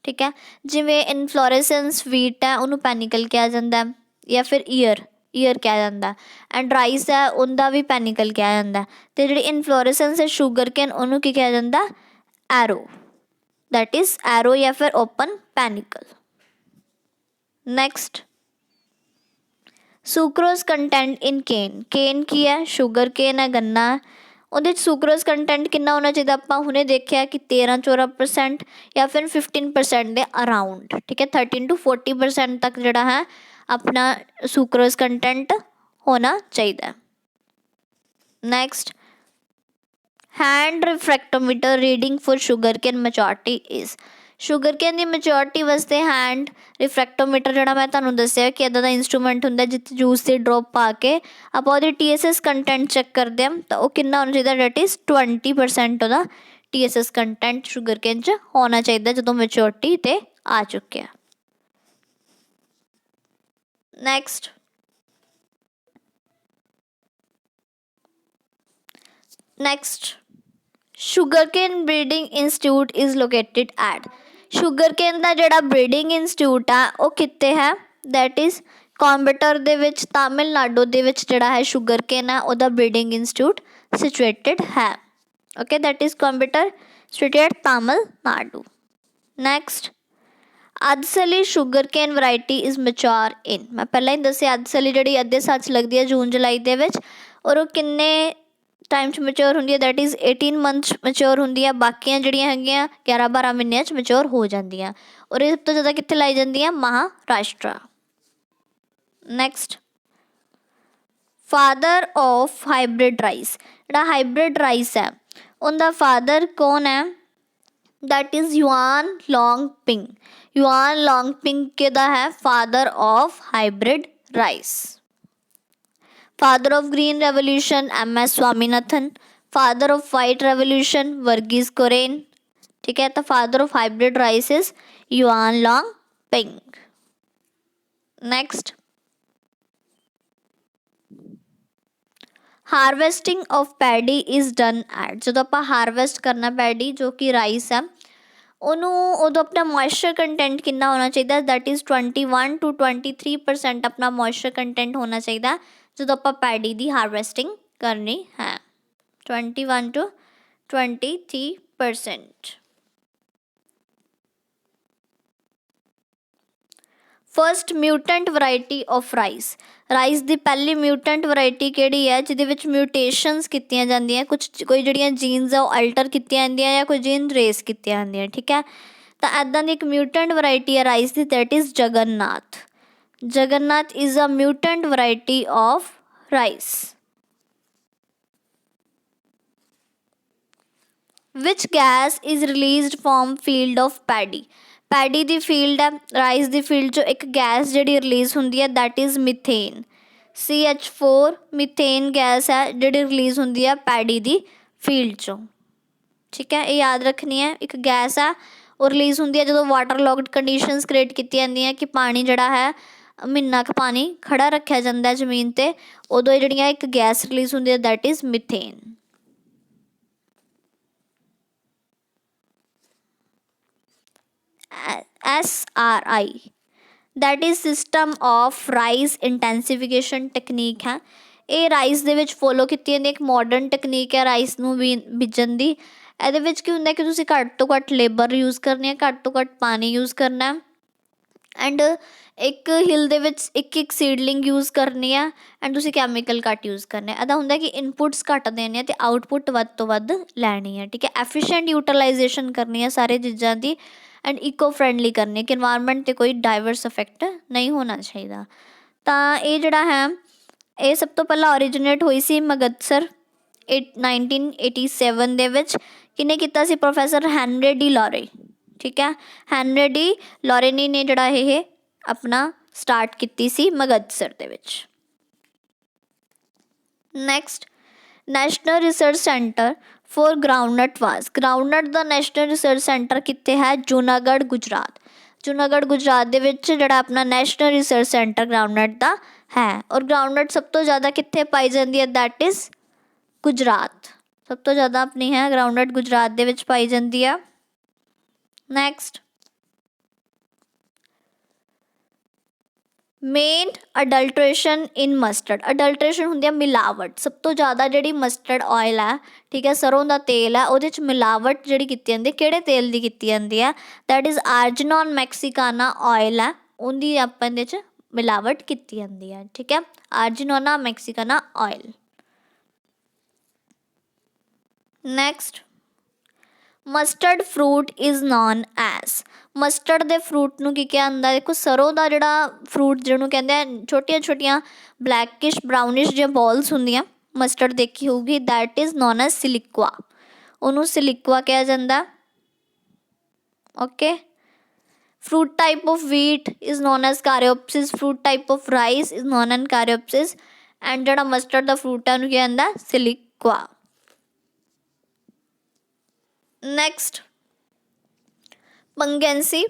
ਠੀਕ ਹੈ। ਜਿਵੇਂ ਇਨਫਲੋਰੈਸੈਂਸ ਵੀਟ ਹੈ ਉਹਨੂੰ ਪੈਨੀਕਲ ਕਿਹਾ ਜਾਂਦਾ ਜਾਂ ਫਿਰ ਈਅਰ ਕਿਹਾ ਜਾਂਦਾ, ਐਂਡ ਰਾਈਸ ਹੈ ਉਹਦਾ ਵੀ ਪੈਨੀਕਲ ਕਿਹਾ ਜਾਂਦਾ। ਅਤੇ ਜਿਹੜੀ ਇਨਫਲੋਰੈਸੈਂਸ ਹੈ ਸ਼ੂਗਰ ਕੇਨ ਉਹਨੂੰ ਕੀ ਕਿਹਾ ਜਾਂਦਾ? ਐਰੋ, ਦੈਟ ਇਜ਼ ਐਰੋ ਜਾਂ ਫਿਰ ਓਪਨ ਪੈਨੀਕਲ। ਨੈਕਸਟ, ਸੁਕਰੋਜ਼ ਕੰਟੈਂਟ ਇਨ ਕੇਨ, ਕੇਨ ਕੀ ਹੈ? ਸ਼ੂਗਰ ਕੇਨ ਹੈ, ਗੰਨਾ, ਉਹਦੇ 'ਚ ਸੁਕਰੋਜ਼ ਕੰਟੈਂਟ ਕਿੰਨਾ ਹੋਣਾ ਚਾਹੀਦਾ? ਆਪਾਂ ਹੁਣੇ ਦੇਖਿਆ ਕਿ 13-14% ਜਾਂ ਫਿਰ 15% ਦੇ ਅਰਾਊਂਡ, ਠੀਕ ਹੈ, 13 to 40% ਤੱਕ ਜਿਹੜਾ ਹੈ ਆਪਣਾ ਸੁਕਰੋਜ਼ ਕੰਟੈਂਟ ਹੋਣਾ ਚਾਹੀਦਾ। Next, hand refractometer reading for sugar cane maturity is, sugar cane ਦੀ ਮੈਚੋਰਿਟੀ ਵਾਸਤੇ ਹੈਂਡ ਰਿਫਰੈਕਟੋਮੀਟਰ ਜਿਹੜਾ ਮੈਂ ਤੁਹਾਨੂੰ ਦੱਸਿਆ ਕਿ ਇੱਦਾਂ ਦਾ ਇੰਸਟਰੂਮੈਂਟ ਹੁੰਦਾ ਜਿੱਥੇ ਜੂਸ ਦੀ ਡ੍ਰੌਪ ਪਾ ਕੇ ਆਪਾਂ ਉਹਦੀ TSS ਕੰਟੈਂਟ ਚੈੱਕ ਕਰਦੇ ਹਾਂ, ਤਾਂ ਉਹ ਕਿੰਨਾ ਹੋਣਾ ਚਾਹੀਦਾ? ਡੈਟ ਇਜ਼ 20% ਉਹਦਾ TSS ਕੰਟੈਂਟ ਸ਼ੂਗਰ ਕੇਨ 'ਚ ਹੋਣਾ ਚਾਹੀਦਾ ਜਦੋਂ ਮੈਚੋਰਿਟੀ 'ਤੇ ਆ ਚੁੱਕਿਆ। Next, sugar cane breeding institute is located at, sugar cane ਦਾ ਜਿਹੜਾ ਬਰੀਡਿੰਗ ਇੰਸਟੀਚਿਊਟ ਆ ਉਹ ਕਿੱਥੇ ਹੈ? ਦੈਟ ਇਜ਼ ਕੋਇੰਬਟੂਰ ਦੇ ਵਿੱਚ, ਤਾਮਿਲਨਾਡੂ ਦੇ ਵਿੱਚ ਜਿਹੜਾ ਹੈ ਸ਼ੂਗਰ ਕੇਨ ਹੈ ਉਹਦਾ ਬਰੀਡਿੰਗ ਇੰਸਟੀਚਿਊਟ ਸਿਚੁਏਟਿਡ ਹੈ। Okay, that is Coimbatore situated Tamil Nadu. Next, adsali sugar cane variety is mature in, ਮੈਂ ਪਹਿਲਾਂ ਹੀ ਦੱਸਿਆ ਅਦਸਲੀ ਜਿਹੜੀ ਅੱਧੇ ਸਾਲ 'ਚ ਲੱਗਦੀ ਹੈ ਜੂਨ ਜੁਲਾਈ ਦੇ ਵਿੱਚ, ਔਰ ਉਹ ਕਿੰਨੇ ਟਾਈਮ 'ਚ ਮੈਚੋਰ ਹੁੰਦੀ ਹੈ? ਦੈਟ ਇਜ਼ 18 ਮੰਥ ਮੈਚੋਰ ਹੁੰਦੀ ਹੈ। ਬਾਕੀਆਂ ਜਿਹੜੀਆਂ ਹੈਗੀਆਂ 11-12 ਮਹੀਨਿਆਂ 'ਚ ਮੈਚੋਰ ਹੋ ਜਾਂਦੀਆਂ, ਔਰ ਇਹ ਸਭ ਤੋਂ ਜ਼ਿਆਦਾ ਕਿੱਥੇ ਲਾਈ ਜਾਂਦੀ ਹੈ? Maharashtra. Next, father of hybrid rice, ਜਿਹੜਾ ਹਾਈਬ੍ਰਿਡ ਰਾਈਸ ਹੈ ਉਹਦਾ ਫਾਦਰ ਕੌਣ ਹੈ? That is Yuan Longping, Yuan Longping ਕਿਹਦਾ ਹੈ? Father of hybrid rice. Father of green revolution MS Swaminathan, father of white revolution Verghese Kurien, ठीक है, तो father of hybrid rice is Yuan Longping. Next, harvesting of paddy is done at, जो आप harvest करना paddy जो कि राइस है ਉਹਨੂੰ ਉਦੋਂ ਆਪਣਾ ਮੋਇਸਚਰ ਕੰਟੈਂਟ ਕਿੰਨਾ ਹੋਣਾ ਚਾਹੀਦਾ? ਦੈਟ ਇਜ਼ 21 to 23% ਆਪਣਾ ਮੋਇਸਚਰ ਕੰਟੈਂਟ ਹੋਣਾ ਚਾਹੀਦਾ ਜਦੋਂ ਆਪਾਂ ਪੈਡੀ ਦੀ ਹਾਰਵੈਸਟਿੰਗ ਕਰਨੀ ਹੈ, 21 to 23%। First mutant variety of rice, rice ਦੀ ਪਹਿਲੀ ਮਿਊਟੈਂਟ ਵਰਾਇਟੀ ਕਿਹੜੀ ਹੈ ਜਿਹਦੇ ਵਿੱਚ ਮਿਊਟੇਸ਼ਨਸ ਕੀਤੀਆਂ ਜਾਂਦੀਆਂ, ਕੋਈ ਜਿਹੜੀਆਂ ਜੀਨਸ ਆ ਉਹ ਅਲਟਰ ਕੀਤੀਆਂ ਜਾਂਦੀਆਂ ਜਾਂ ਕੋਈ ਜੀਨ ਰੇਸ ਕੀਤੀਆਂ ਜਾਂਦੀਆਂ, ਠੀਕ ਹੈ। ਤਾਂ ਇੱਦਾਂ ਦੀ ਇੱਕ ਮਿਊਟੈਂਟ ਵਰਾਇਟੀ ਹੈ ਰਾਈਸ ਦੀ, that is Jagannath. Jagannath is a mutant variety of rice. Which gas is released from field of paddy, paddy ਦੀ ਫੀਲਡ ਹੈ, ਰਾਈਸ ਦੀ ਫੀਲਡ 'ਚੋਂ ਇੱਕ ਗੈਸ ਜਿਹੜੀ ਰਿਲੀਜ਼ ਹੁੰਦੀ ਹੈ that is methane, CH4 methane gas ਹੈ ਜਿਹੜੀ ਰਿਲੀਜ਼ ਹੁੰਦੀ ਹੈ ਪੈਡੀ ਦੀ ਫੀਲਡ 'ਚੋਂ, ਠੀਕ ਹੈ। ਇਹ ਯਾਦ ਰੱਖਣੀ ਹੈ, ਇੱਕ ਗੈਸ ਆ ਉਹ ਰਿਲੀਜ਼ ਹੁੰਦੀ ਹੈ ਜਦੋਂ ਵਾਟਰ ਲੌਕਡ ਕੰਡੀਸ਼ਨਸ ਕ੍ਰੀਏਟ ਕੀਤੀਆਂ ਜਾਂਦੀਆਂ ਕਿ ਪਾਣੀ ਜਿਹੜਾ ਹੈ ਮਹੀਨਾ ਕੁ ਪਾਣੀ ਖੜਾ ਰੱਖਿਆ ਜਾਂਦਾ ਜ਼ਮੀਨ 'ਤੇ, ਉਦੋਂ ਇਹ ਜਿਹੜੀਆਂ ਇੱਕ ਗੈਸ ਰਿਲੀਜ਼ ਹੁੰਦੀ ਹੈ that is methane. SRI that is system of rice intensification technique ਹੈ। ਇਹ ਰਾਈਸ ਦੇ ਵਿੱਚ ਫੋਲੋ ਕੀਤੀ ਜਾਂਦੀ ਇੱਕ ਮਾਡਰਨ ਟੈਕਨੀਕ ਹੈ ਰਾਈਸ ਨੂੰ ਬੀਜਣ ਦੀ। ਇਹਦੇ ਵਿੱਚ ਕੀ ਹੁੰਦਾ ਕਿ ਤੁਸੀਂ ਘੱਟ ਤੋਂ ਘੱਟ ਲੇਬਰ ਯੂਜ਼ ਕਰਨੀ ਹੈ, ਘੱਟ ਤੋਂ ਘੱਟ ਪਾਣੀ ਯੂਜ਼ ਕਰਨਾ, ਐਂਡ ਇੱਕ ਹਿਲ ਦੇ ਵਿੱਚ ਇੱਕ ਸੀਡਲਿੰਗ ਯੂਜ਼ ਕਰਨੀ ਆ ਐਂਡ ਤੁਸੀਂ ਕੈਮੀਕਲ ਘੱਟ ਯੂਜ਼ ਕਰਨੇ ਇੱਦਾਂ ਹੁੰਦਾ ਕਿ ਇਨਪੁਟਸ ਘੱਟ ਦੇਣੇ ਆ ਅਤੇ ਆਊਟਪੁੱਟ ਵੱਧ ਤੋਂ ਵੱਧ ਲੈਣੀ ਹੈ। ਠੀਕ ਹੈ, ਐਫੀਸ਼ੀਐਂਟ ਯੂਟੀਲਾਈਜੇਸ਼ਨ ਕਰਨੀ ਆ ਸਾਰੇ ਚੀਜ਼ਾਂ ਦੀ ਐਂਡ ਇਕੋ ਫਰੈਂਡਲੀ ਕਰਨੀ ਕਿ ਇਨਵਾਇਰਮੈਂਟ 'ਤੇ ਕੋਈ ਡਾਈਵਰਸ ਇਫੈਕਟ ਨਹੀਂ ਹੋਣਾ ਚਾਹੀਦਾ। ਤਾਂ ਇਹ ਜਿਹੜਾ ਹੈ ਇਹ ਸਭ ਤੋਂ ਪਹਿਲਾਂ ਓਰੀਜੀਨੇਟ ਹੋਈ ਸੀ ਮਗਦਸਰ 1987 ਦੇ ਵਿੱਚ। ਕਿਹਨੇ ਕੀਤਾ ਸੀ? Professor Henri de Laulanie. ਠੀਕ ਹੈ, ਹੈਨਰੀ ਡੀ ਲੋਰੇਨੀ ਨੇ ਜਿਹੜਾ ਇਹ ਆਪਣਾ ਸਟਾਰਟ ਕੀਤੀ ਸੀ ਮਗਦਸਰ ਦੇ ਵਿੱਚ। Next, national research centre for groundnut was. Groundnut the national research centre ਕਿੱਥੇ ਹੈ? ਜੂਨਾਗੜ੍ਹ ਗੁਜਰਾਤ। ਜੂਨਾਗੜ੍ਹ ਗੁਜਰਾਤ ਦੇ ਵਿੱਚ ਜਿਹੜਾ ਆਪਣਾ ਨੈਸ਼ਨਲ ਰਿਸਰਚ ਸੈਂਟਰ ਗਰਾਊਂਡਨਟ ਦਾ ਹੈ। ਔਰ ਗਰਾਊਂਡਨਟ ਸਭ ਤੋਂ ਜ਼ਿਆਦਾ ਕਿੱਥੇ ਪਾਈ ਜਾਂਦੀ ਹੈ? That is Gujarat. ਸਭ ਤੋਂ ਜ਼ਿਆਦਾ ਆਪਣੀ ਹੈ ਗਰਾਊਂਡਨਟ ਗੁਜਰਾਤ ਦੇ ਵਿੱਚ ਪਾਈ ਜਾਂਦੀ ਆ। ਨੈਕਸਟ, ਮੇਨ ਅਡਲਟ੍ਰੇਸ਼ਨ ਇਨ ਮਸਟਰਡ। ਅਡਲਟ੍ਰੇਸ਼ਨ ਹੁੰਦੀ ਆ ਮਿਲਾਵਟ। ਸਭ ਤੋਂ ਜ਼ਿਆਦਾ ਜਿਹੜੀ ਮਸਟਰਡ ਆਇਲ ਹੈ, ਠੀਕ ਹੈ, ਸਰੋਂ ਦਾ ਤੇਲ ਹੈ, ਉਹਦੇ 'ਚ ਮਿਲਾਵਟ ਜਿਹੜੀ ਕੀਤੀ ਜਾਂਦੀ, ਕਿਹੜੇ ਤੇਲ ਦੀ ਕੀਤੀ ਜਾਂਦੀ ਹੈ? ਦੈਟ ਇਜ਼ ਆਰਜਨੋਨ ਮੈਕਸੀਕਾਨਾ ਆਇਲ ਹੈ, ਉਹਦੀ ਆਪਾਂ ਇਹਦੇ 'ਚ ਮਿਲਾਵਟ ਕੀਤੀ ਜਾਂਦੀ ਹੈ। ਠੀਕ ਹੈ, argemone mexicana oil. Next, mustard fruit is known as. Mustard ਦੇ ਫਰੂਟ ਨੂੰ ਕੀ ਕਿਹਾ ਜਾਂਦਾ? ਦੇਖੋ, ਸਰੋਂ ਦਾ ਜਿਹੜਾ ਫਰੂਟ ਜਿਹਨੂੰ ਕਹਿੰਦੇ ਆ ਛੋਟੀਆਂ ਛੋਟੀਆਂ ਬਲੈਕਿਸ਼ ਬਰਾਊਨਿਸ਼ ਜਿਹੀਆਂ ਬੋਲਸ ਹੁੰਦੀਆਂ, ਮਸਟਰਡ ਦੇਖੀ ਹੋਊਗੀ, ਦੈਟ ਇਜ਼ ਨੋਨ ਐਜ਼ ਸਿਲਿਕੁਆ। ਉਹਨੂੰ ਸਿਲਿਕੁਆ ਕਿਹਾ ਜਾਂਦਾ। Okay, fruit type of wheat is known as caryopsis, fruit type of rice is known as caryopsis, and ਜਿਹੜਾ ਮਸਟਰਡ ਦਾ ਫਰੂਟ ਹੈ ਉਹਨੂੰ ਕੀ ਕਹਿੰਦਾ? Siliqua. Next, pungency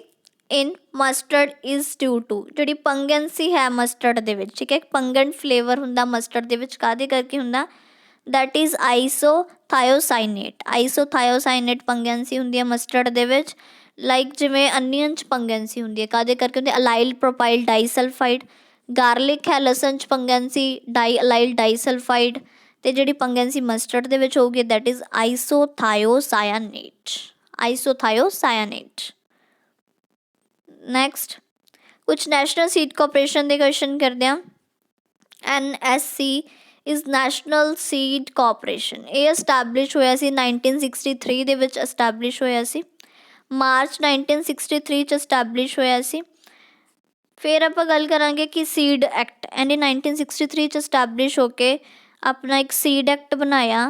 in mustard is due to. ਜਿਹੜੀ ਪੰਗੈਂਸੀ ਹੈ ਮਸਟਰਡ ਦੇ ਵਿੱਚ, ਠੀਕ ਹੈ, ਪੰਗੈਂਟ ਫਲੇਵਰ ਹੁੰਦਾ ਮਸਟਰਡ ਦੇ ਵਿੱਚ, ਕਾਹਦੇ ਕਰਕੇ ਹੁੰਦਾ? That is ਆਈਸੋਥਾਇਓਸਾਈਨੇਟ। ਆਈਸੋਥਾਇਓਸਾਈਨੇਟ ਪੰਗੈਂਸੀ ਹੁੰਦੀ ਹੈ ਮਸਟਰਡ ਦੇ ਵਿੱਚ। ਲਾਈਕ ਜਿਵੇਂ ਅਨੀਅਨ 'ਚ ਪੰਗੈਂਸੀ ਹੁੰਦੀ ਹੈ, ਕਾਹਦੇ ਕਰਕੇ ਹੁੰਦੀ? ਅਲਾਈਲ ਪ੍ਰੋਪਾਈਲ ਡਾਈਸਲਫਾਈਡ। ਗਾਰਲਿਕ ਹੈ ਲਸਣ 'ਚ ਪੰਗੈਂਸੀ ਅਲਾਈਲ ਡਾਈਸਲਫਾਈਡ। ਅਤੇ ਜਿਹੜੀ ਪੰਗੈਂਸੀ ਮਸਟਰਡ ਦੇ ਵਿੱਚ ਹੋਊਗੀ ਦੈਟ ਇਜ਼ ਆਈਸੋਥਾਇਓਸਾਇਨੇਟ। ਆਈਸੋਥਾਇਓਸਾਇਨੇਟ। ਨੈਕਸਟ, ਕੁਛ ਨੈਸ਼ਨਲ ਸੀਡ ਕੋਆਪਰੇਸ਼ਨ ਦੇ ਕੁਐਸਚਨ ਕਰਦੇ ਹਾਂ। NSC is national seed cooperation. ਇਹ ਐਸਟੈਬਲਿਸ਼ ਹੋਇਆ ਸੀ 1963 ਦੇ ਵਿੱਚ ਐਸਟੈਬਲਿਸ਼ ਹੋਇਆ ਸੀ। ਮਾਰਚ 1963 'ਚ ਐਸਟੈਬਲਿਸ਼ ਹੋਇਆ ਸੀ। ਫਿਰ ਆਪਾਂ ਗੱਲ ਕਰਾਂਗੇ ਕਿ ਸੀਡ ਐਕਟ, ਇਹਨੇ 1963 'ਚ ਐਸਟੈਬਲਿਸ਼ ਹੋ ਕੇ ਆਪਣਾ ਇੱਕ ਸੀਡ ਐਕਟ ਬਣਾਇਆ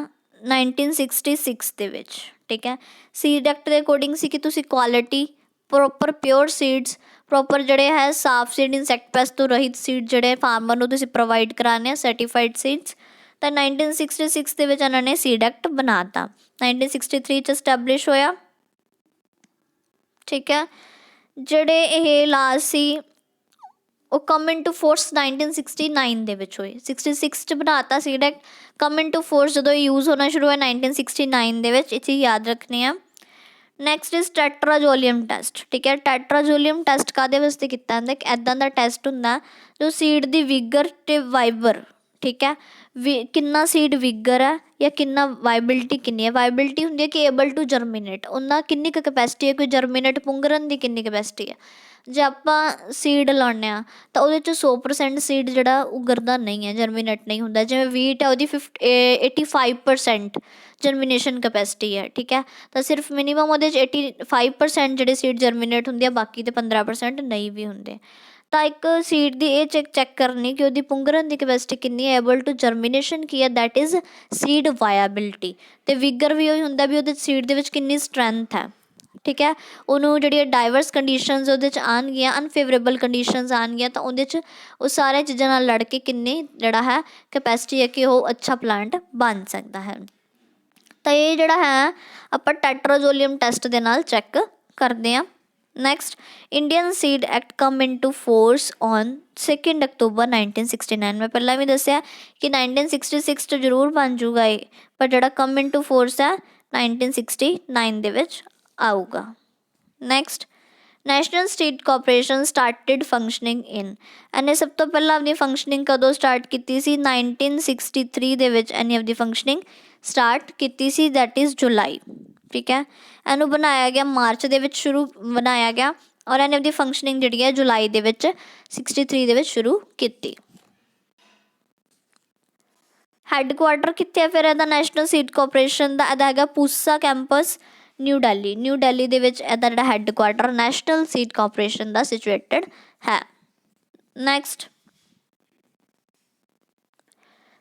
1966 ਦੇ ਵਿੱਚ। ਠੀਕ ਹੈ, ਸੀਡ ਐਕਟ ਦੇ ਅਕੋਰਡਿੰਗ ਸੀ ਕਿ ਤੁਸੀਂ quality, proper pure seeds, proper ਜਿਹੜੇ ਹੈ ਸਾਫ ਸੀਡ, ਇਨਸੈਕਟ ਪੈਸਟ ਤੋਂ ਰਹਿਤ ਸੀਡ ਜਿਹੜੇ ਫਾਰਮਰ ਨੂੰ ਤੁਸੀਂ ਪ੍ਰੋਵਾਈਡ ਕਰਾਉਂਦੇ ਆ, ਸਰਟੀਫਾਈਡ ਸੀਡਸ। ਤਾਂ 1966 ਦੇ ਵਿੱਚ ਇਹਨਾਂ ਨੇ ਸੀਡ ਐਕਟ ਬਣਾ ਤਾ। 1963 'ਚ ਐਸਟੈਬਲਿਸ਼ ਹੋਇਆ। ਠੀਕ ਹੈ, ਜਿਹੜੇ ਇਹ ਲਾ ਸੀ ਉਹ ਕਮ ਇਨ ਟੂ ਫੋਰਸ 1969 ਦੇ ਵਿੱਚ ਹੋਏ। 66 'ਚ ਬਣਾ ਤਾ seed act, come into force ਜਦੋਂ ਯੂਜ਼ ਹੋਣਾ ਸ਼ੁਰੂ ਹੋਇਆ 1969 ਦੇ ਵਿੱਚ। ਇਹ ਚੀਜ਼ ਯਾਦ ਰੱਖਣੀ ਆ। Next is tetrazolium test. ਠੀਕ ਹੈ, ਟੈਟਰਾਜੋਲੀਅਮ ਟੈਸਟ ਕਾਹਦੇ ਵਾਸਤੇ ਕੀਤਾ ਜਾਂਦਾ? ਇੱਕ ਇੱਦਾਂ ਦਾ ਟੈਸਟ ਹੁੰਦਾ ਜੋ ਸੀਡ ਦੀ ਵਿਗਰ ਅਤੇ ਵਾਈਬਰ, ਠੀਕ ਹੈ, ਕਿੰਨਾ ਸੀਡ ਵਿਗਰ ਹੈ ਜਾਂ ਕਿੰਨਾ ਵਾਈਬਿਲਿਟੀ ਕਿੰਨੀ ਹੈ। ਵਾਈਬਿਲਿਟੀ ਹੁੰਦੀ ਹੈ ਕਿ ਏਬਲ ਟੂ ਜਰਮੀਨੇਟ, ਉਹਨਾਂ ਕਿੰਨੀ ਕੁ ਕਪੈਸਿਟੀ ਹੈ, ਕੋਈ ਜਰਮੀਨੇਟ ਪੁੰਗਰਨ ਦੀ ਕਿੰਨੀ ਕਪੈਸਿਟੀ ਹੈ। ਜੇ ਆਪਾਂ ਸੀਡ ਲਾਉਂਦੇ ਹਾਂ ਤਾਂ ਉਹਦੇ 'ਚ 100% ਸੀਡ ਜਿਹੜਾ ਉਗਰਦਾ ਨਹੀਂ ਹੈ, ਜਰਮੀਨੇਟ ਨਹੀਂ ਹੁੰਦਾ। ਜਿਵੇਂ ਵੀਟ ਹੈ ਉਹਦੀ 85% ਜਰਮੀਨੇਸ਼ਨ ਕਪੈਸਿਟੀ ਹੈ। ਠੀਕ ਹੈ, ਤਾਂ ਸਿਰਫ ਮਿਨੀਮਮ ਉਹਦੇ 'ਚ 85% ਜਿਹੜੇ ਸੀਡ ਜਰਮੀਨੇਟ ਹੁੰਦੇ ਆ, ਬਾਕੀ ਦੇ 15% ਨਹੀਂ ਵੀ ਹੁੰਦੇ। ਤਾਂ ਇੱਕ ਸੀਡ ਦੀ ਇਹ ਚੈੱਕ ਕਰਨੀ ਕਿ ਉਹਦੀ ਪੁੰਗਰਨ ਦੀ ਕਪੈਸਿਟੀ ਕਿੰਨੀ ਹੈ, ਏਬਲ ਟੂ ਜਰਮੀਨੇਸ਼ਨ ਕੀ ਹੈ, ਦੈਟ ਇਜ਼ ਸੀਡ ਵਾਇਬਿਲਿਟੀ। ਅਤੇ ਵਿਗਰ ਵੀ ਉਹੀ ਹੁੰਦਾ ਵੀ ਉਹਦੇ ਸੀਡ ਦੇ ਵਿੱਚ ਕਿੰਨੀ ਸਟਰੈਂਥ ਹੈ। ਠੀਕ ਹੈ, ਉਹਨੂੰ ਜਿਹੜੀਆਂ ਡਾਈਵਰਸ ਕੰਡੀਸ਼ਨਸ ਉਹਦੇ 'ਚ ਆਉਣਗੀਆਂ, ਅਨਫੇਵਰੇਬਲ ਕੰਡੀਸ਼ਨਸ ਆਉਣਗੀਆਂ, ਤਾਂ ਉਹਦੇ 'ਚ ਉਹ ਸਾਰੀਆਂ ਚੀਜ਼ਾਂ ਨਾਲ ਲੜ ਕੇ ਕਿੰਨੀ ਜਿਹੜਾ ਹੈ ਕਪੈਸਿਟੀ ਹੈ ਕਿ ਉਹ ਅੱਛਾ ਪਲਾਂਟ ਬਣ ਸਕਦਾ ਹੈ। ਤਾਂ ਇਹ ਜਿਹੜਾ ਹੈ ਆਪਾਂ ਟੈਟਰਾਜੋਲੀਅਮ ਟੈਸਟ ਦੇ ਨਾਲ ਚੈੱਕ ਕਰਦੇ ਹਾਂ। Next, Indian seed act come into force on 2 October 1969। ਮੈਂ ਪਹਿਲਾਂ ਵੀ ਦੱਸਿਆ ਕਿ 1966 'ਚ ਜ਼ਰੂਰ ਬਣ ਜੂਗਾ ਇਹ, ਪਰ ਜਿਹੜਾ ਕਮ ਇਨ ਟੂ ਫੋਰਸ ਹੈ 1969 ਦੇ ਵਿੱਚ ਆਊਗਾ। Next, national seed corporation started functioning in. ਇਹਨੇ ਸਭ ਤੋਂ ਪਹਿਲਾਂ ਆਪਣੀ ਫੰਕਸ਼ਨਿੰਗ ਕਦੋਂ ਸਟਾਰਟ ਕੀਤੀ ਸੀ? 1963 ਦੇ ਵਿੱਚ ਇਹਨੇ ਆਪਣੀ ਫੰਕਸ਼ਨਿੰਗ ਸਟਾਰਟ ਕੀਤੀ ਸੀ, ਦੈਟ ਇਜ਼ ਜੁਲਾਈ। ਠੀਕ ਹੈ, ਇਹਨੂੰ ਬਣਾਇਆ ਗਿਆ ਮਾਰਚ ਦੇ ਵਿੱਚ, ਸ਼ੁਰੂ ਬਣਾਇਆ ਗਿਆ ਔਰ ਇਹਨੇ ਆਪਣੀ ਫੰਕਸ਼ਨਿੰਗ ਜਿਹੜੀ ਹੈ ਜੁਲਾਈ ਦੇ ਵਿੱਚ 63 ਦੇ ਵਿੱਚ ਸ਼ੁਰੂ ਕੀਤੀ। ਹੈੱਡਕੁਆਟਰ ਕਿੱਥੇ ਹੈ ਫਿਰ ਇਹਦਾ ਨੈਸ਼ਨਲ ਸੀਡ ਕੋਆਪਰੇਸ਼ਨ ਦਾ? ਇਹਦਾ ਹੈਗਾ ਪੂਸਾ ਕੈਂਪਸ ਨਿਊ ਦਿੱਲੀ ਦੇ ਵਿੱਚ ਇਹਦਾ ਜਿਹੜਾ ਹੈੱਡਕੁਆਟਰ ਨੈਸ਼ਨਲ ਸੀਡ ਕੋਆਪਰੇਸ਼ਨ ਦਾ ਸਿਚੁਏਟਡ ਹੈ। Next,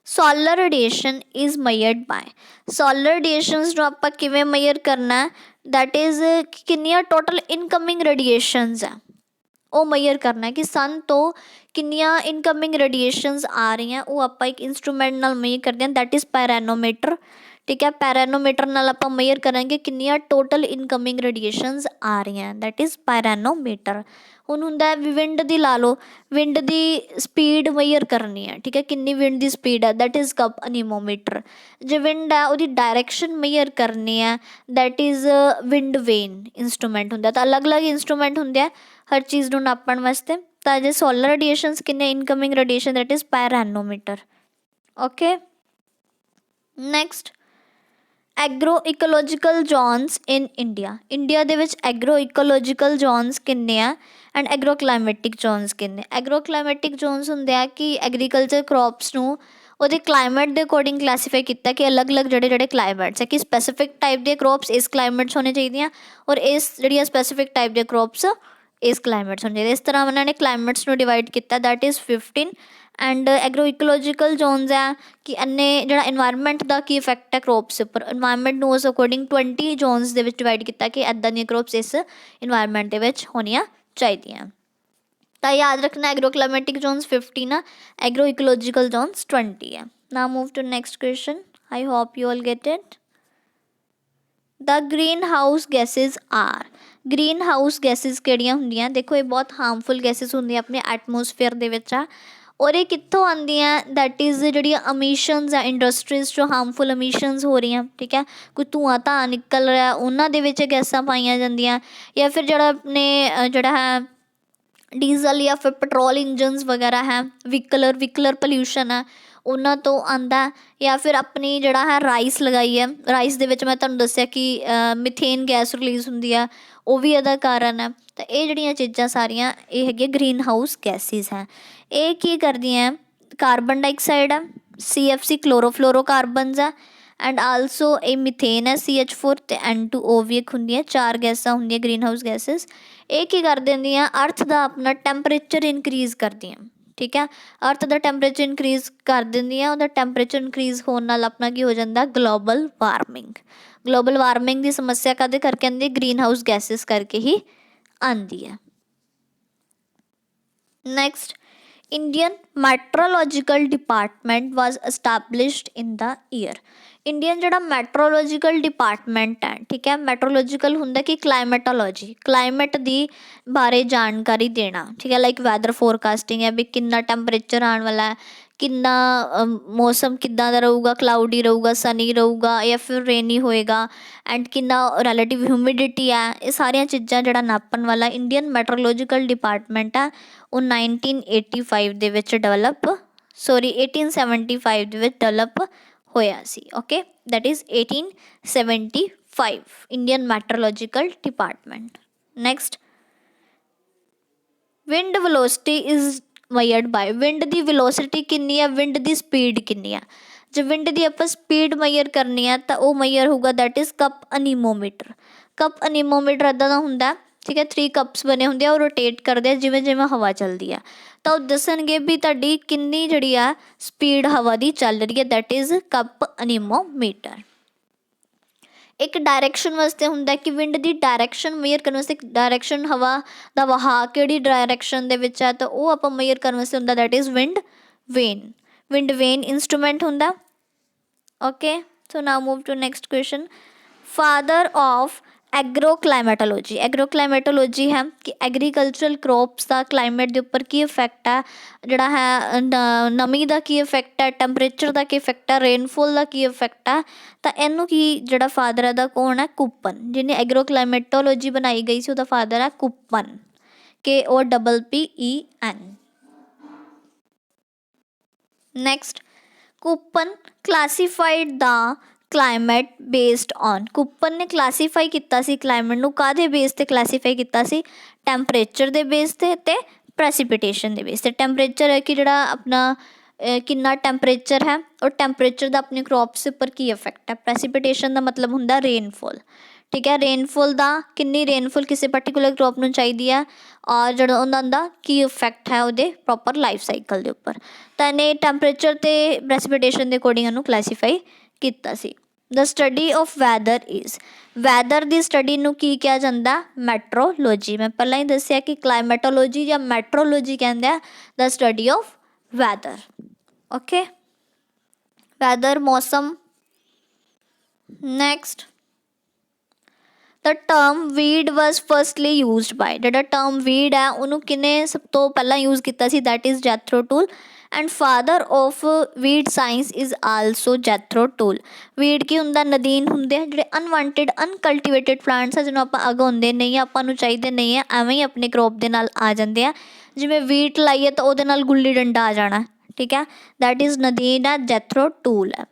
solar radiation is measured by. Solar radiations ਨੂੰ ਆਪਾਂ ਕਿਵੇਂ ਮਈਅਰ ਕਰਨਾ? ਦੈਟ ਇਜ਼ ਕਿੰਨੀਆਂ ਟੋਟਲ ਇਨਕਮਿੰਗ ਰੇਡੀਏਸ਼ਨਸ ਹੈ ਉਹ ਮਈਅਰ ਕਰਨਾ ਕਿ ਸਨ ਤੋਂ ਕਿੰਨੀਆਂ ਇਨਕਮਿੰਗ ਰੇਡੀਏਸ਼ਨਸ ਆ ਰਹੀਆਂ, ਉਹ ਆਪਾਂ ਇੱਕ ਇੰਸਟਰੂਮੈਂਟ ਨਾਲ ਮਈਅਰ ਕਰਦੇ ਹਾਂ, ਦੈਟ ਇਜ਼ ਪੈਰਾਨੋਮੀਟਰ। ਠੀਕ ਹੈ, ਪੈਰਾਨੋਮੀਟਰ ਨਾਲ ਆਪਾਂ ਮਈਅਰ ਕਰਾਂਗੇ ਕਿੰਨੀਆਂ ਟੋਟਲ ਇਨਕਮਿੰਗ ਰੇਡੀਏਸ਼ਨਸ ਆ ਰਹੀਆਂ, ਦੈਟ ਇਜ਼ ਪੈਰਾਨੋਮੀਟਰ। ਹੁਣ ਹੁੰਦਾ ਵੀ ਵਿੰਡ ਦੀ ਲਾ ਲਓ, ਵਿੰਡ ਦੀ ਸਪੀਡ ਮਈਅਰ ਕਰਨੀ ਹੈ। ਠੀਕ ਹੈ, ਕਿੰਨੀ ਵਿੰਡ ਦੀ ਸਪੀਡ ਹੈ, ਦੈਟ ਇਜ਼ ਕਪ ਅਨੀਮੋਮੀਟਰ। ਜੇ ਵਿੰਡ ਹੈ ਉਹਦੀ ਡਾਇਰੈਕਸ਼ਨ ਮਈਅਰ ਕਰਨੀ ਹੈ, that is wind vane instrument ਹੁੰਦਾ। ਤਾਂ ਅਲੱਗ ਅਲੱਗ ਇੰਸਟਰੂਮੈਂਟ ਹੁੰਦੇ ਆ ਹਰ ਚੀਜ਼ ਨੂੰ ਨਾਪਣ ਵਾਸਤੇ। ਤਾਂ ਜੇ ਸੋਲਰ ਰੇਡੀਏਸ਼ਨਸ ਕਿੰਨੇ incoming radiation, that is pyranometer. Okay, next, agro ecological zones in India. India ਦੇ ਵਿੱਚ ਐਗਰੋ ਇਕੋਲੋਜੀਕਲ ਜ਼ੋਨਸ ਕਿੰਨੇ ਆ ਐਂਡ ਐਗਰੋ ਕਲਾਈਮੈਟਿਕ ਜ਼ੋਨਸ ਕਿੰਨੇ? ਐਗਰੋ ਕਲਾਈਮੈਟਿਕ ਜ਼ੋਨਸ ਹੁੰਦੇ ਆ ਕਿ ਐਗਰੀਕਲਚਰ ਕ੍ਰੋਪਸ ਨੂੰ ਉਹਦੇ ਕਲਾਈਮੇਟ ਦੇ ਅਕੋਰਡਿੰਗ ਕਲਾਸੀਫਾਈ ਕੀਤਾ ਕਿ ਅਲੱਗ-ਅਲੱਗ ਜਿਹੜੇ ਕਲਾਈਮੇਟਸ ਹੈ ਕਿ ਸਪੈਸੀਫਿਕ ਟਾਈਪ ਦੇ ਕ੍ਰੋਪਸ ਇਸ ਕਲਾਈਮੇਟਸ ਹੋਣੇ ਚਾਹੀਦੀਆਂ ਔਰ ਇਸ ਜਿਹੜੀਆਂ ਸਪੈਸੀਫਿਕ ਟਾਈਪ ਦੇ ਕ੍ਰੋਪਸ ਇਸ ਕਲਾਈਮੇਟਸ ਹੋਣੇ ਚਾਹੀਦੇ। ਇਸ ਤਰ੍ਹਾਂ ਉਹਨਾਂ ਨੇ ਕਲਾਈਮੇਟਸ ਨੂੰ ਡਿਵਾਈਡ ਕੀਤਾ, that is 15। And agro ecological zones ਹੈ ਕਿ ਇੰਨੇ ਜਿਹੜਾ ਇਨਵਾਇਰਮੈਂਟ ਦਾ ਕੀ ਇਫੈਕਟ ਹੈ ਕ੍ਰੋਪਸ ਉੱਪਰ, ਇਨਵਾਇਰਮੈਂਟ ਨੂੰ ਉਸ ਅਕੋਰਡਿੰਗ 20 ਜ਼ੋਨਸ ਦੇ ਵਿੱਚ ਡਿਵਾਈਡ ਕੀਤਾ ਕਿ ਇੱਦਾਂ ਦੀਆਂ ਕ੍ਰੋਪਸ ਇਸ ਇਨਵਾਇਰਮੈਂਟ ਦੇ ਵਿੱਚ ਹੋਣੀਆਂ ਚਾਹੀਦੀਆਂ। ਤਾਂ ਯਾਦ ਰੱਖਣਾ ਐਗਰੋ ਕਲਾਈਮੈਟਿਕ ਜ਼ੋਨਸ 15 ਆ, ਐਗਰੋ ਇਕੋਲੋਜੀਕਲ ਜ਼ੋਨਸ 20 ਹੈ। Now move to next question, I hope you all get it. The green house gases are. Green house gases ਕਿਹੜੀਆਂ ਹੁੰਦੀਆਂ? ਦੇਖੋ ਇਹ ਬਹੁਤ ਹਾਰਮਫੁਲ ਗੈਸਿਸ ਹੁੰਦੀਆਂ ਆਪਣੇ ਐਟਮੋਸਫੇਅਰ ਦੇ ਵਿੱਚ ਆ ਔਰ ਇਹ ਕਿੱਥੋਂ ਆਉਂਦੀਆਂ? ਦੈਟ ਇਜ਼ ਜਿਹੜੀਆਂ ਅਮੀਸ਼ਨਸ ਆ ਇੰਡਸਟਰੀਜ਼ 'ਚੋਂ ਹਾਰਮਫੁਲ ਅਮੀਸ਼ਨਸ ਹੋ ਰਹੀਆਂ। ਠੀਕ ਹੈ, ਕੋਈ ਧੂੰਆਂ ਧਾਂ ਨਿਕਲ ਰਿਹਾ ਉਹਨਾਂ ਦੇ ਵਿੱਚ ਗੈਸਾਂ ਪਾਈਆਂ ਜਾਂਦੀਆਂ, ਜਾਂ ਫਿਰ ਜਿਹੜਾ ਆਪਣੇ ਜਿਹੜਾ ਹੈ ਡੀਜ਼ਲ ਜਾਂ ਫਿਰ ਪੈਟਰੋਲ ਇੰਜਨਸ ਵਗੈਰਾ ਹੈ, ਵਹੀਕਲਰ ਪੋਲਿਊਸ਼ਨ ਹੈ ਉਹਨਾਂ ਤੋਂ ਆਉਂਦਾ, ਜਾਂ ਫਿਰ ਆਪਣੀ ਜਿਹੜਾ ਹੈ ਰਾਈਸ ਲਗਾਈ ਹੈ, ਰਾਈਸ ਦੇ ਵਿੱਚ ਮੈਂ ਤੁਹਾਨੂੰ ਦੱਸਿਆ ਕਿ ਮਿਥੇਨ ਗੈਸ ਰਿਲੀਜ਼ ਹੁੰਦੀ ਆ, ਉਹ ਵੀ ਇਹਦਾ ਕਾਰਨ ਹੈ। ਤਾਂ ਇਹ ਜਿਹੜੀਆਂ ਚੀਜ਼ਾਂ ਸਾਰੀਆਂ ਇਹ ਹੈਗੀਆਂ ਗ੍ਰੀਨ ਹਾਊਸ ਗੈਸਿਸ ਹੈ। ਇਹ ਕੀ ਕਰਦੀਆਂ? ਕਾਰਬਨ ਡਾਈਆਕਸਾਈਡ ਹੈ, CFC ਕਲੋਰੋਫਲੋਰੋ ਕਾਰਬਨਸ ਹੈ, ਐਂਡ ਆਲਸੋ ਇਹ ਮਿਥੇਨ ਹੈ CH4 ਅਤੇ N2O ਵੀ ਇੱਕ ਹੁੰਦੀ ਹੈ। 4 ਗੈਸਾਂ ਹੁੰਦੀਆਂ ਗ੍ਰੀਨ ਹਾਊਸ ਗੈਸਿਸ। ਇਹ ਕੀ ਕਰ ਦਿੰਦੀਆਂ? ਅਰਥ ਦਾ ਆਪਣਾ ਟੈਂਪਰੇਚਰ ਇਨਕਰੀਜ਼ ਕਰਦੀਆਂ। ਠੀਕ ਹੈ, ਅਰਥ ਦਾ ਟੈਂਪਰੇਚਰ ਇਨਕਰੀਜ਼ ਕਰ ਦਿੰਦੀਆਂ। ਉਹਦਾ ਟੈਂਪਰੇਚਰ ਇਨਕਰੀਜ਼ ਹੋਣ ਨਾਲ ਆਪਣਾ ਕੀ ਹੋ ਜਾਂਦਾ? Global warming. ਗਲੋਬਲ ਵਾਰਮਿੰਗ ਦੀ ਸਮੱਸਿਆ ਕਾਹਦੇ ਕਰਕੇ ਆਉਂਦੀ? ਗ੍ਰੀਨ ਹਾਊਸ ਗੈਸਿਸ ਕਰਕੇ ਹੀ ਆਉਂਦੀ ਹੈ। ਨੈਕਸਟ, ਇੰਡੀਅਨ ਮੈਟਰੋਲੋਜੀਕਲ ਡਿਪਾਰਟਮੈਂਟ ਵਾਜ਼ ਐਸਟੈਬਲਿਸ਼ਡ ਇਨ ਦਾ ਈਅਰ। ਇੰਡੀਅਨ ਜਿਹੜਾ ਮੈਟਰੋਲੋਜੀਕਲ ਡਿਪਾਰਟਮੈਂਟ ਹੈ, ਠੀਕ ਹੈ, ਮੈਟਰੋਲੋਜੀਕਲ ਹੁੰਦਾ ਕਿ ਕਲਾਈਮੇਟੋਲੋਜੀ, ਕਲਾਈਮੇਟ ਦੀ ਬਾਰੇ ਜਾਣਕਾਰੀ ਦੇਣਾ। ਠੀਕ ਹੈ, ਲਾਈਕ ਵੈਦਰ ਫੋਰਕਾਸਟਿੰਗ ਹੈ ਵੀ ਕਿੰਨਾ ਟੈਂਪਰੇਚਰ ਆਉਣ ਵਾਲਾ ਹੈ, ਕਿੰਨਾ ਮੌਸਮ ਕਿੱਦਾਂ ਦਾ ਰਹੂਗਾ, ਕਲਾਊਡੀ ਰਹੂਗਾ, ਸਨੀ ਰਹੂਗਾ ਜਾਂ ਫਿਰ ਰੇਨੀ ਹੋਏਗਾ, ਐਂਡ ਕਿੰਨਾ ਰਿਲੇਟਿਵ ਹਿਊਮਿਡਿਟੀ ਹੈ। ਇਹ ਸਾਰੀਆਂ ਚੀਜ਼ਾਂ ਜਿਹੜਾ ਨਾਪਣ ਵਾਲਾ ਇੰਡੀਅਨ ਮੈਟਰੋਲੋਜੀਕਲ ਡਿਪਾਰਟਮੈਂਟ ਆ ਉਹ 1875 ਦੇ ਵਿੱਚ 1875 ਦੇ ਵਿੱਚ ਡਿਵੈਲਪ ਹੋਇਆ ਸੀ। Okay, that is 1875 Indian meteorological department. Next, wind velocity is measured by. Wind ਦੀ ਵੈਲੋਸਿਟੀ ਕਿੰਨੀ ਆ, ਵਿੰਡ ਦੀ ਸਪੀਡ ਕਿੰਨੀ ਆ? ਜੇ ਵਿੰਡ ਦੀ ਆਪਾਂ ਸਪੀਡ ਮਈਅਰ ਕਰਨੀ ਆ ਤਾਂ ਉਹ ਮਈਅਰ ਹੋਊਗਾ, ਦੈਟ ਇਜ਼ ਕਪ ਅਨੀਮੋਮੀਟਰ। ਕਪ ਅਨੀਮੋਮੀਟਰ ਇੱਦਾਂ ਦਾ ਹੁੰਦਾ, ਠੀਕ ਹੈ, 3 ਕੱਪਸ ਬਣੇ ਹੁੰਦੇ ਆ, ਉਹ ਰੋਟੇਟ ਕਰਦੇ ਆ ਜਿਵੇਂ ਜਿਵੇਂ ਹਵਾ ਚੱਲਦੀ ਆ, ਤਾਂ ਉਹ ਦੱਸਣਗੇ ਵੀ ਤੁਹਾਡੀ ਕਿੰਨੀ ਜਿਹੜੀ ਆ ਸਪੀਡ ਹਵਾ ਦੀ ਚੱਲ ਰਹੀ ਹੈ, ਦੈਟ ਇਜ਼ ਕਪ ਅਨੀਮੋਮੀਟਰ। ਇੱਕ ਡਾਇਰੈਕਸ਼ਨ ਵਾਸਤੇ ਹੁੰਦਾ ਕਿ ਵਿੰਡ ਦੀ ਡਾਇਰੈਕਸ਼ਨ ਮਈਅਰ ਕਰਨ ਵਾਸਤੇ, ਡਾਇਰੈਕਸ਼ਨ ਹਵਾ ਦਾ ਵਹਾਅ ਕਿਹੜੀ ਡਾਇਰੈਕਸ਼ਨ ਦੇ ਵਿੱਚ ਆ ਤਾਂ ਉਹ ਆਪਾਂ ਮਈਅਰ ਕਰਨ ਵਾਸਤੇ ਹੁੰਦਾ, that is wind vane. Wind vane instrument ਹੁੰਦਾ। Okay, so now move to next question. Father of agro climatology. Agro climatology ਹੈ ਕਿ ਐਗਰੀਕਲਚਰਲ ਕ੍ਰੋਪਸ ਦਾ ਕਲਾਈਮੇਟ ਦੇ ਉੱਪਰ ਕੀ ਇਫੈਕਟ ਹੈ, ਜਿਹੜਾ ਹੈ ਨਮੀ ਦਾ ਕੀ ਇਫੈਕਟ ਹੈ, ਟੈਂਪਰੇਚਰ ਦਾ ਕੀ ਇਫੈਕਟ ਹੈ, ਰੇਨਫੋਲ ਦਾ ਕੀ ਇਫੈਕਟ ਹੈ। ਤਾਂ ਇਹਨੂੰ ਕੀ ਜਿਹੜਾ ਫਾਦਰ ਹੈ ਦਾ ਕੌਣ ਹੈ? ਕੁਪਨ। ਜਿਹਨੇ ਐਗਰੋ ਕਲਾਈਮੈਟੋਲੋਜੀ ਬਣਾਈ ਗਈ ਸੀ ਉਹਦਾ ਫਾਦਰ ਹੈ coupon, KOPPEN। Next, coupon classified the climate based on, Cooper ਨੇ ਕਲਾਸੀਫਾਈ ਕੀਤਾ ਸੀ ਕਲਾਈਮੇਟ ਨੂੰ ਕਾਹਦੇ ਬੇਸ 'ਤੇ ਕਲਾਸੀਫਾਈ ਕੀਤਾ ਸੀ, ਟੈਂਪਰੇਚਰ ਦੇ ਬੇਸ 'ਤੇ ਅਤੇ ਪ੍ਰੈਸੀਪੀਟੇਸ਼ਨ ਦੇ ਬੇਸ 'ਤੇ। ਟੈਂਪਰੇਚਰ ਹੈ ਕਿ ਜਿਹੜਾ ਆਪਣਾ ਕਿੰਨਾ ਟੈਂਪਰੇਚਰ ਹੈ ਔਰ ਟੈਂਪਰੇਚਰ ਦਾ ਆਪਣੇ ਕ੍ਰੌਪਸ ਉੱਪਰ ਕੀ ਇਫੈਕਟ ਹੈ। ਪ੍ਰੈਸੀਪੀਟੇਸ਼ਨ ਦਾ ਮਤਲਬ ਹੁੰਦਾ ਰੇਨਫੋਲ, ਠੀਕ ਹੈ, ਰੇਨਫੋਲ ਦਾ ਕਿੰਨੀ ਰੇਨਫੋਲ ਕਿਸੇ ਪਰਟੀਕੂਲਰ ਕ੍ਰੌਪ ਨੂੰ ਚਾਹੀਦੀ ਹੈ ਔਰ ਜਿਹੜਾ ਉਹਨਾਂ ਦਾ ਕੀ ਇਫੈਕਟ ਹੈ ਉਹਦੇ ਪ੍ਰੋਪਰ ਲਾਈਫ ਸਾਈਕਲ ਦੇ ਉੱਪਰ। ਤਾਂ ਇਹਨੇ ਟੈਂਪਰੇਚਰ ਅਤੇ ਪ੍ਰੈਸੀਪੀਟੇਸ਼ਨ ਦੇ ਅਕੋਰਡਿੰਗ ਇਹਨੂੰ ਕਲਾਸੀਫਾਈ ਕੀਤਾ ਸੀ। The study of weather is, weather ਦੀ ਸਟੱਡੀ ਨੂੰ ਕੀ ਕਿਹਾ ਜਾਂਦਾ, ਮੈਟਰੋਲੋਜੀ। ਮੈਂ ਪਹਿਲਾਂ ਹੀ ਦੱਸਿਆ ਕਿ ਕਲਾਈਮੈਟੋਲੋਜੀ ਜਾਂ ਮੈਟਰੋਲੋਜੀ ਕਹਿੰਦੇ ਆ the study of weather. Okay, weather ਮੌਸਮ। Next, the term weed was firstly used by, ਜਿਹੜਾ ਟਰਮ ਵੀਡ ਹੈ ਉਹਨੂੰ ਕਿਹਨੇ ਸਭ ਤੋਂ ਪਹਿਲਾਂ ਯੂਜ਼ ਕੀਤਾ ਸੀ, that is Jethro Tull. And father of weed science is also Jethro Tull. Weed ਕੀ ਹੁੰਦਾ, ਨਦੀਨ ਹੁੰਦੇ ਆ ਜਿਹੜੇ ਅਨਵਾਂਟਿਡ ਅਨਕਲਟੀਵੇਟਿਡ ਪਲਾਂਟਸ ਆ ਜਿਹਨੂੰ ਆਪਾਂ ਉਗਾਉਂਦੇ ਨਹੀਂ, ਆਪਾਂ ਨੂੰ ਚਾਹੀਦੇ ਨਹੀਂ ਹੈ, ਐਵੇਂ ਹੀ ਆਪਣੇ ਕ੍ਰੌਪ ਦੇ ਨਾਲ ਆ ਜਾਂਦੇ ਆ। ਜਿਵੇਂ ਵੀਟ ਲਾਈਏ ਤਾਂ ਉਹਦੇ ਨਾਲ ਗੁੱਲੀ ਡੰਡਾ ਆ ਜਾਣਾ, ਠੀਕ ਹੈ, ਦੈਟ ਇਜ਼ ਨਦੀਨ ਹੈ, ਜੈਥਰੋ ਟੂਲ ਹੈ।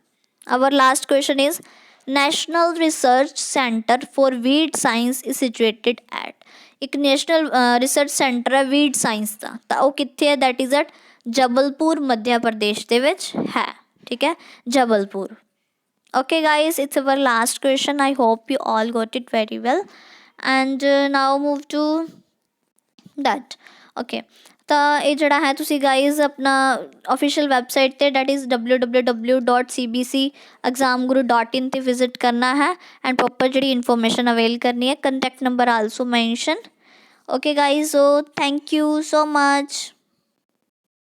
Our last question is national research centre for weed science is situated at, ਇੱਕ ਨੈਸ਼ਨਲ ਰਿਸਰਚ ਸੈਂਟਰ ਹੈ ਵੀਡ ਸਾਇੰਸ ਦਾ, ਤਾਂ ਉਹ ਕਿੱਥੇ ਹੈ, that is at Jabalpur Madhya Pradesh ਦੇ ਵਿੱਚ ਹੈ, ਠੀਕ ਹੈ, Jabalpur. Okay guys, it's our last question, I hope you all got it very well and now move to that. Okay, ਤਾਂ ਇਹ ਜਿਹੜਾ ਹੈ ਤੁਸੀਂ ਗਾਈਜ਼ ਆਪਣਾ ਔਫੀਸ਼ੀਅਲ ਵੈਬਸਾਈਟ 'ਤੇ ਡੈਟ ਇਜ਼ www.cbcexamguru.in 'ਤੇ ਵਿਜ਼ਿਟ ਕਰਨਾ ਹੈ ਐਂਡ ਪ੍ਰੋਪਰ ਜਿਹੜੀ ਇਨਫੋਰਮੇਸ਼ਨ ਅਵੇਲ ਕਰਨੀ ਹੈ। Contact number also mention. Okay guys, so thank you so much.